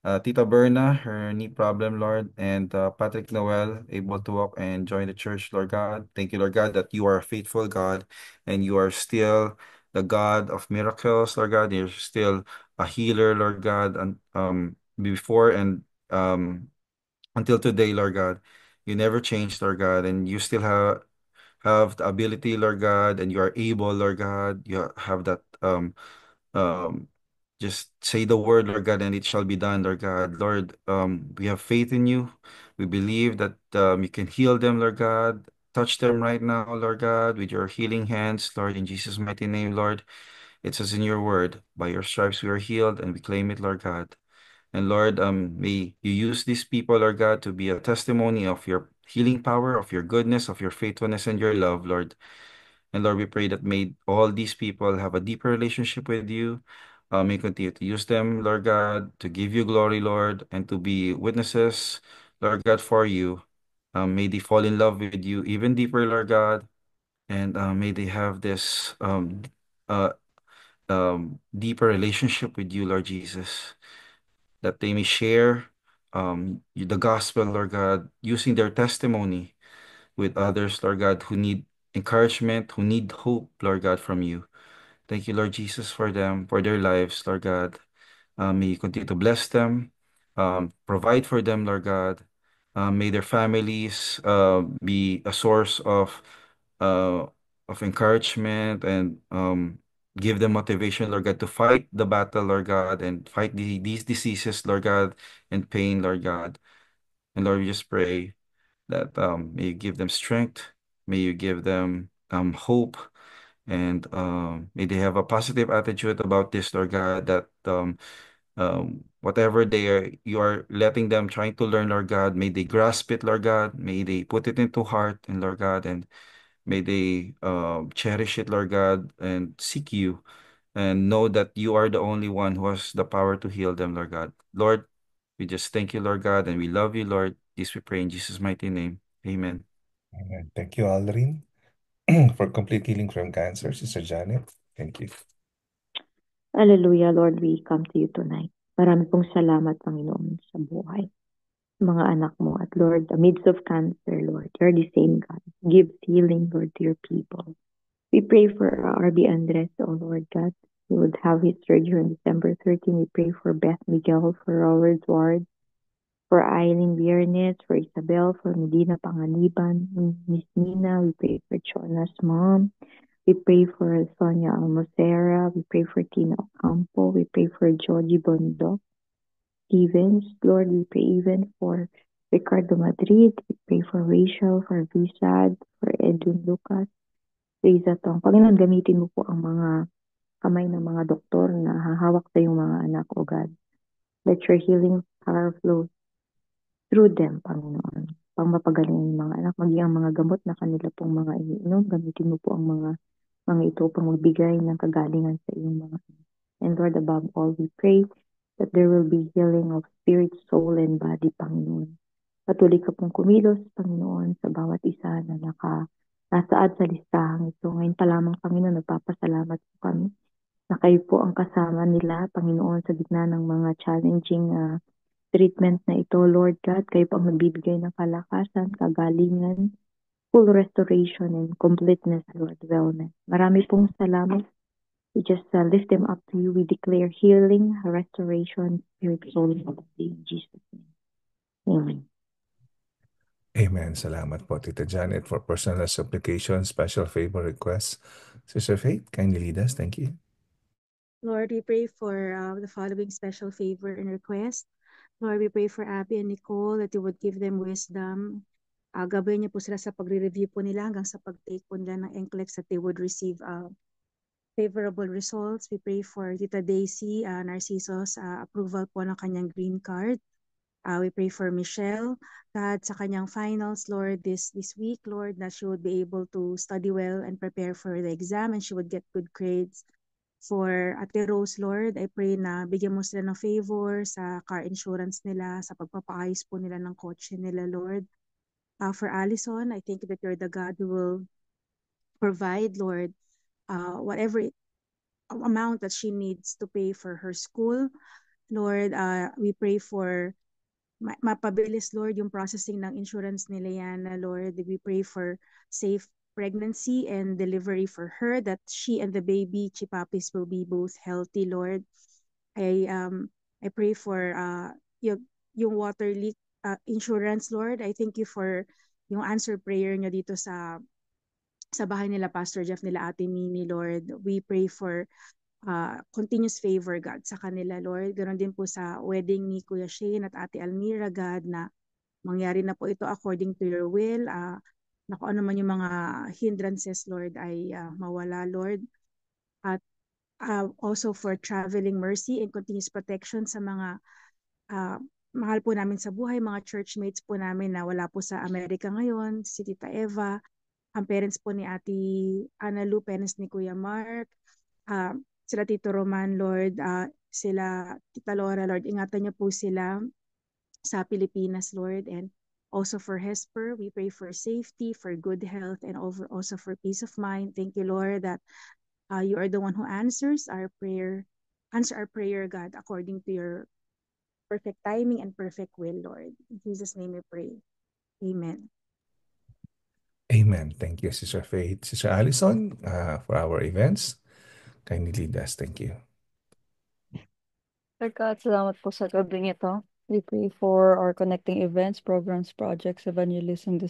Tita Berna, her knee problem, Lord, and Patrick Noel, able to walk and join the church, Lord God. Thank you, Lord God, that you are a faithful God and you are still the God of miracles, Lord God. You're still a healer, Lord God, and before and until today, Lord God. You never changed, Lord God, and you still have the ability, Lord God, and you are able, Lord God. You have that um just say the word, Lord God, and it shall be done, Lord God. Lord, we have faith in you. We believe that you can heal them, Lord God. Touch them right now, Lord God, with your healing hands, Lord, in Jesus' mighty name, Lord. It says in your word, by your stripes we are healed, and we claim it, Lord God. And Lord, may you use these people, Lord God, to be a testimony of your healing power, of your goodness, of your faithfulness, and your love, Lord. And Lord, we pray that may all these people have a deeper relationship with you. May continue to use them, Lord God, to give you glory, Lord, and to be witnesses, Lord God, for you. May they fall in love with you even deeper, Lord God, and may they have this uh, deeper relationship with you, Lord Jesus, that they may share the gospel, Lord God, using their testimony with others, Lord God, who need encouragement, who need hope, Lord God, from you. Thank you, Lord Jesus, for them, for their lives, Lord God. May you continue to bless them, provide for them, Lord God. May their families be a source uh, of encouragement and give them motivation, Lord God, to fight the battle, Lord God, and fight these diseases, Lord God, and pain, Lord God. And Lord, we just pray that may you give them strength, may you give them hope, and may they have a positive attitude about this, Lord God, that whatever you are letting them trying to learn, Lord God, may they grasp it, Lord God, may they put it into heart, and Lord God, and may they cherish it, Lord God, and seek you, and know that you are the only one who has the power to heal them, Lord God. Lord, we just thank you, Lord God, and we love you, Lord. This we pray in Jesus' mighty name. Amen. Amen. Thank you, Aldrin, for complete healing from cancer, Sister Janet. Thank you. Hallelujah, Lord, we come to you tonight. Marami pong salamat, Panginoon, sa buhay. Mga anak mo. At Lord, amidst of cancer, Lord, you're the same God. Give healing, Lord, to your people. We pray for RB Andres, oh Lord God. He would have his surgery on December 13. We pray for Beth Miguel, for Robert Ward, for Eileen Viernes, for Isabel, for Medina Panganiban, Miss Nina. We pray for Chona's mom. We pray for Sonia Almocera. We pray for Tina Ocampo. We pray for Georgie Bondo Stevens. Lord, we pray even for Ricardo Madrid. We pray for Rachel, for Visad, for Edwin Lucas, Riza Tong. Panginoon, gamitin mo po ang mga kamay ng mga doktor na hahawak sa iyong mga anak, O God. Let your healing power flow through them, Panginoon. Pang mapagaling ng mga anak, maging ang mga gamot na kanila pong mga iniinom, gamitin mo po ang mga ito pang magbigay ng kagalingan sa iyong mga anak. And Lord, above all, we pray that there will be healing of spirit, soul, and body, Panginoon. Patuloy ka pong kumilos, Panginoon, sa bawat isa na nasaad sa listahang ito. Ngayon pa lamang, Panginoon, nagpapasalamat po kami na kayo po ang kasama nila, Panginoon, sa gitna ng mga challenging treatment na ito, Lord God. Kayo po ang nagbibigay ng kalakasan, kagalingan, full restoration, and completeness, Lord, wellness. Marami pong salamat. We just lift them up to you. We declare healing, restoration, spirit, soul, and body in Jesus' name. Amen. Amen. Salamat po, Tita Janet, for personal supplication, special favor requests. Sister Faith, kindly lead us. Thank you. Lord, we pray for the following special favor and request. Lord, we pray for Abby and Nicole that you would give them wisdom. Gabayan niyo po sila sa pagre-review po nila hanggang sa pag-take po nila ng NCLEX that they would receive favorable results. We pray for Tita Daisy Narciso's approval po ng kanyang green card. We pray for Michelle, God, sa kanyang finals, Lord, this week, Lord, that she would be able to study well and prepare for the exam and she would get good grades. For Ate Rose, Lord, I pray na bigyan mo sila ng favor sa car insurance nila, sa pagpapaayos po nila ng kotse nila, Lord. For Allison, I think that you're the God who will provide, Lord, whatever amount that she needs to pay for her school. Lord, we pray for mapabilis, Lord, yung processing ng insurance nila yan, Lord. We pray for safe pregnancy and delivery for her, that she and the baby, Chipapis, will be both healthy, Lord. I pray for yung water leak insurance, Lord. I thank you for yung answer prayer niyo dito sa bahay nila, Pastor Jeff, nila Ate Mimi, Lord. We pray for continuous favor, God, sa kanila, Lord. Ganon din po sa wedding ni Kuya Shane at Ate Almira, God, na mangyari na po ito according to your will. Na kung ano man yung mga hindrances, Lord, ay mawala, Lord. At also for traveling mercy and continuous protection sa mga mahal po namin sa buhay, mga churchmates po namin na wala po sa Amerika ngayon, si Tita Eva, ang parents po ni Ate Ana Lu, parents ni Kuya Mark, sila Tito Roman, Lord, sila Tita Laura, Lord, ingatan niyo po sila sa Pilipinas, Lord, and also for Hesper, we pray for safety, for good health, and also for peace of mind. Thank you, Lord, that you are the one who answers our prayer, God, according to your perfect timing and perfect will, Lord. In Jesus' name we pray. Amen. Amen. Thank you, Sister Faith. Sister Allison, for our events, kindly lead us. Thank you. Lord God, salamat po sa gabing ito. We pray for our connecting events, programs, projects, evangelism,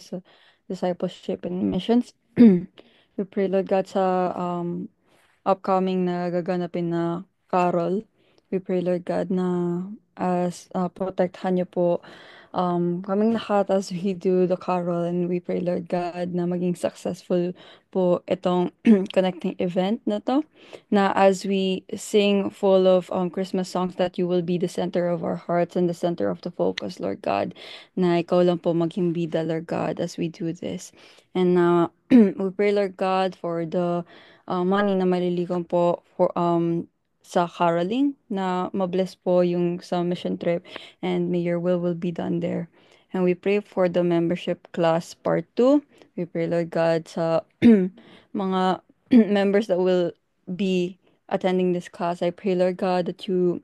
discipleship, and missions. We pray, Lord God, sa upcoming na gaganapin na Carol. We pray, Lord God, na as protektahan niyo po kaming lahat as we do the Carol, and we pray, Lord God, na maging successful po itong connecting event na to, na as we sing full of Christmas songs, that you will be the center of our hearts and the center of the focus, Lord God, na ikaw lang po maging bida, Lord God, as we do this. And we pray, Lord God, for the money na malilikom po for sa caroling, na mabless po yung sa mission trip, and may your will be done there. And we pray for the membership class part 2. We pray, Lord God, sa mga members that will be attending this class. I pray, Lord God, that you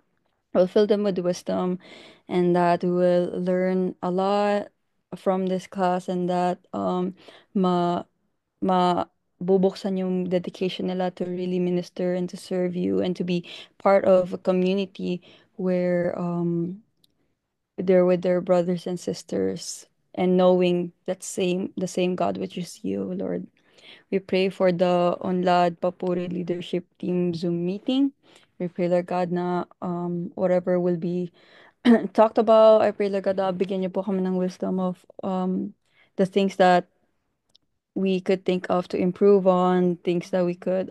will fill them with wisdom, and that we will learn a lot from this class, and that ma bubuksan yung dedication nila to really minister and to serve you and to be part of a community where they're with their brothers and sisters, and knowing the same God, which is you, Lord. We pray for the Onlad Papuri Leadership Team Zoom meeting. We pray, Lord God, na whatever will be talked about, I pray, Lord God, na bigyan niyo po kami ng wisdom of the things that we could think of to improve on, things that we could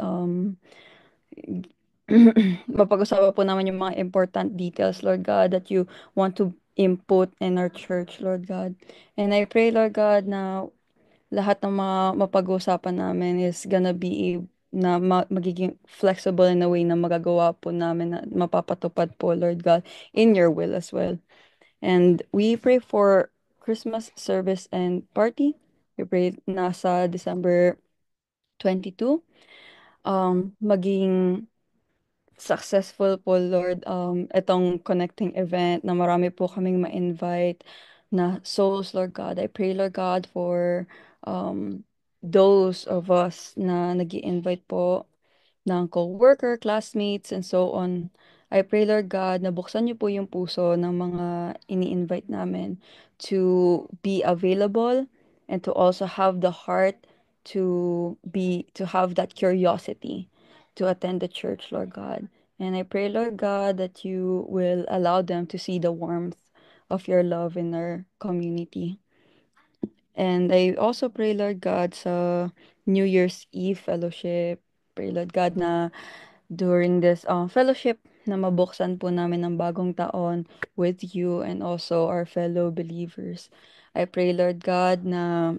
mapag-usapan po naman yung mga important details, Lord God, that you want to input in our church, Lord God. And I pray, Lord God, na lahat ng mga mapag-usapan namin is gonna be magiging flexible in a way na magagawa po namin, na mapapatupad po, Lord God, in your will as well. And we pray for Christmas service and party. We pray na sa December 22, maging successful po, Lord, itong connecting event, na marami po kaming ma-invite na souls, Lord God. I pray, Lord God, for those of us na nag invite po ng co-worker, classmates, and so on. I pray, Lord God, na buksan niyo po yung puso ng mga ini-invite namin to be available and to also have the heart to have that curiosity to attend the church, Lord God. And I pray, Lord God, that you will allow them to see the warmth of your love in our community. And I also pray, Lord God, sa New Year's Eve fellowship. Pray, Lord God, na during this fellowship na mabuksan po namin ng bagong taon with you and also our fellow believers. I pray, Lord God, na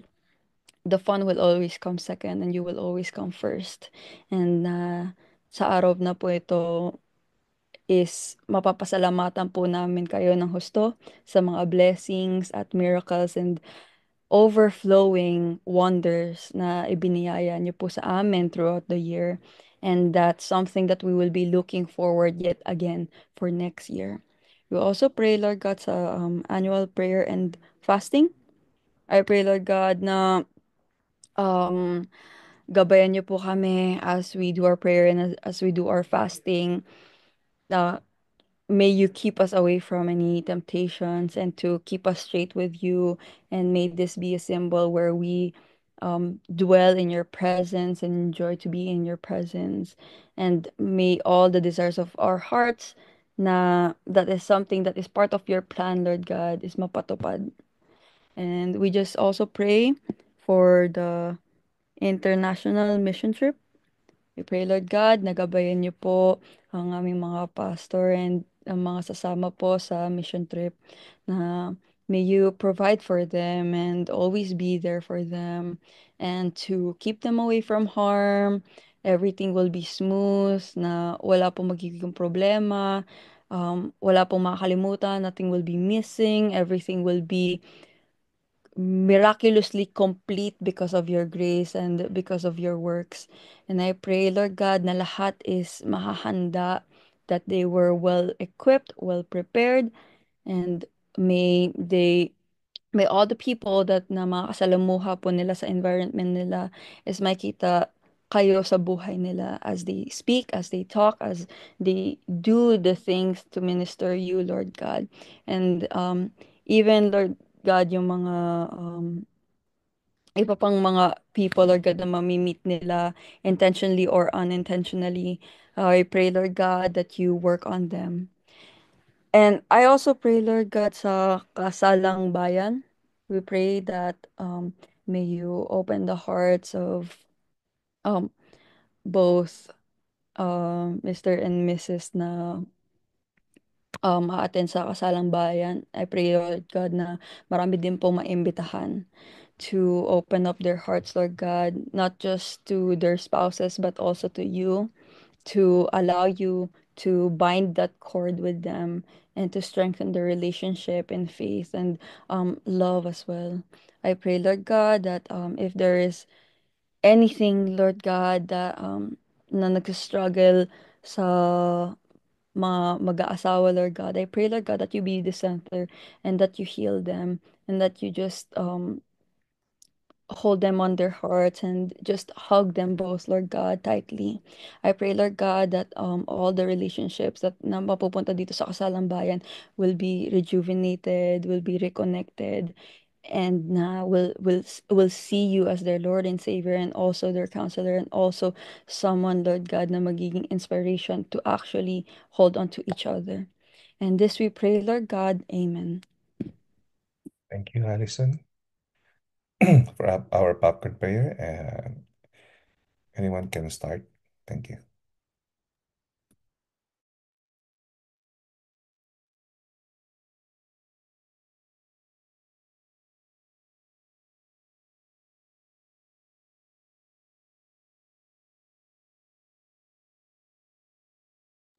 the fun will always come second and you will always come first. And sa araw na po ito is mapapasalamatan po namin kayo ng husto sa mga blessings at miracles and overflowing wonders na ibiniyaya niyo po sa amin throughout the year. And that's something that we will be looking forward yet again for next year. We also pray, Lord God, sa annual prayer and fasting. I pray, Lord God, na um, gabayan niyo po kami as we do our prayer and as we do our fasting. Uh, May you keep us away from any temptations and to keep us straight with you. And may this be a symbol where we dwell in your presence and enjoy to be in your presence. And may all the desires of our hearts na that is something that is part of your plan, Lord God, is mapatupad. And we just also pray for the international mission trip. We pray, Lord God, nagabayan niyo po ang aming mga pastor and ang mga sasama po sa mission trip na may you provide for them and always be there for them and to keep them away from harm. Everything will be smooth, na wala pong magiging problema, wala pong makakalimutan, nothing will be missing, everything will be miraculously complete because of your grace and because of your works. And I pray, Lord God, na lahat is mahahanda, that they were well equipped, well prepared, and may they may all the people that na makasalamuha po nila sa environment nila is makita kayo sa buhay nila as they speak, as they talk, as they do the things to minister you, Lord God. And even, Lord God, yung mga iba pang mga people, Lord God, na mamimit nila intentionally or unintentionally. I pray, Lord God, that you work on them. And I also pray, Lord God, sa kasalang bayan. We pray that may you open the hearts of um, both Mr. and Mrs. na a-attend sa kasalang bayan. I pray, Lord God, na marami din po maimbitahan to open up their hearts, Lord God, not just to their spouses, but also to you, to allow you to bind that cord with them and to strengthen the relationship in faith and love as well. I pray, Lord God, that if there is anything, Lord God, that na nag-struggle sa mga mag-aasawa, Lord God, I pray, Lord God, that you be the center and that you heal them and that you just hold them on their hearts and just hug them both, Lord God, tightly. I pray, Lord God, that all the relationships that na mapupunta dito sa Kasalang Bayan will be rejuvenated, will be reconnected, and na will see you as their Lord and Savior and also their counselor and also someone, Lord God, na magiging inspiration to actually hold on to each other. And this we pray, Lord God. Amen. Thank you, Allison, for our popcorn prayer. Anyone can start. Thank you.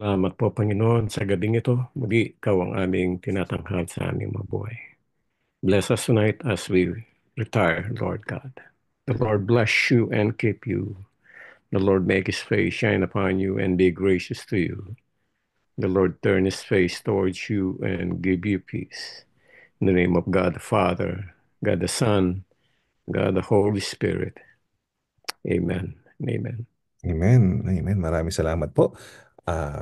Salamat po, Panginoon, sa gabing ito. Muli, ikaw ang aming tinatanghal sa aming mabuhay. Bless us tonight as we retire, Lord God. The Lord bless you and keep you. The Lord make his face shine upon you and be gracious to you. The Lord turn his face towards you and give you peace. In the name of God the Father, God the Son, God the Holy Spirit. Amen. Amen. Amen. Amen. Maraming salamat po.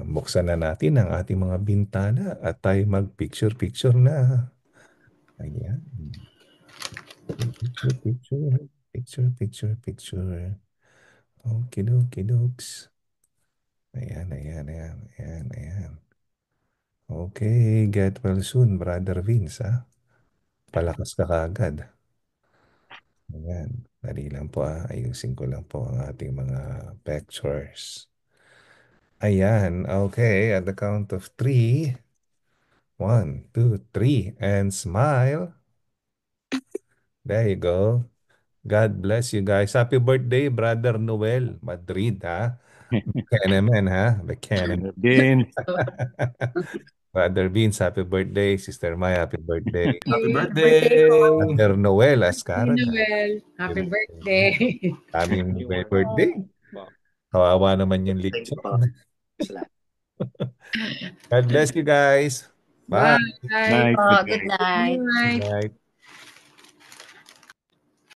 Buksan na natin ang ating mga bintana at tayo mag-picture-picture na. Ayan. Picture, picture. Picture, picture, picture. Okay, dokie, dokes. Ayan, ayan, ayan, ayan, ayan. Okay, get well soon, Brother Vince, ha? Palakas ka kaagad. Ayan, dali lang po, ha? Ayusin ko lang po ang ating mga pictures. Ayan, okay, at the count of three. 1, 2, 3, and smile. There you go. God bless you guys. Happy birthday, Brother Noel, Madrid, ha? Bekenemen, ha? Bekenemen. Vince. Brother Vince, happy birthday. Sister Maya, happy birthday. Happy Happy birthday birthday! po. Brother Noel Happy Ascarada. Noel. Happy birthday. Aming may birthday. Kawawa naman yung Thank you lechon. po. Salamat. God bless you guys. Bye. Bye. Night. Oh, Good good night. night. Bye. Good night.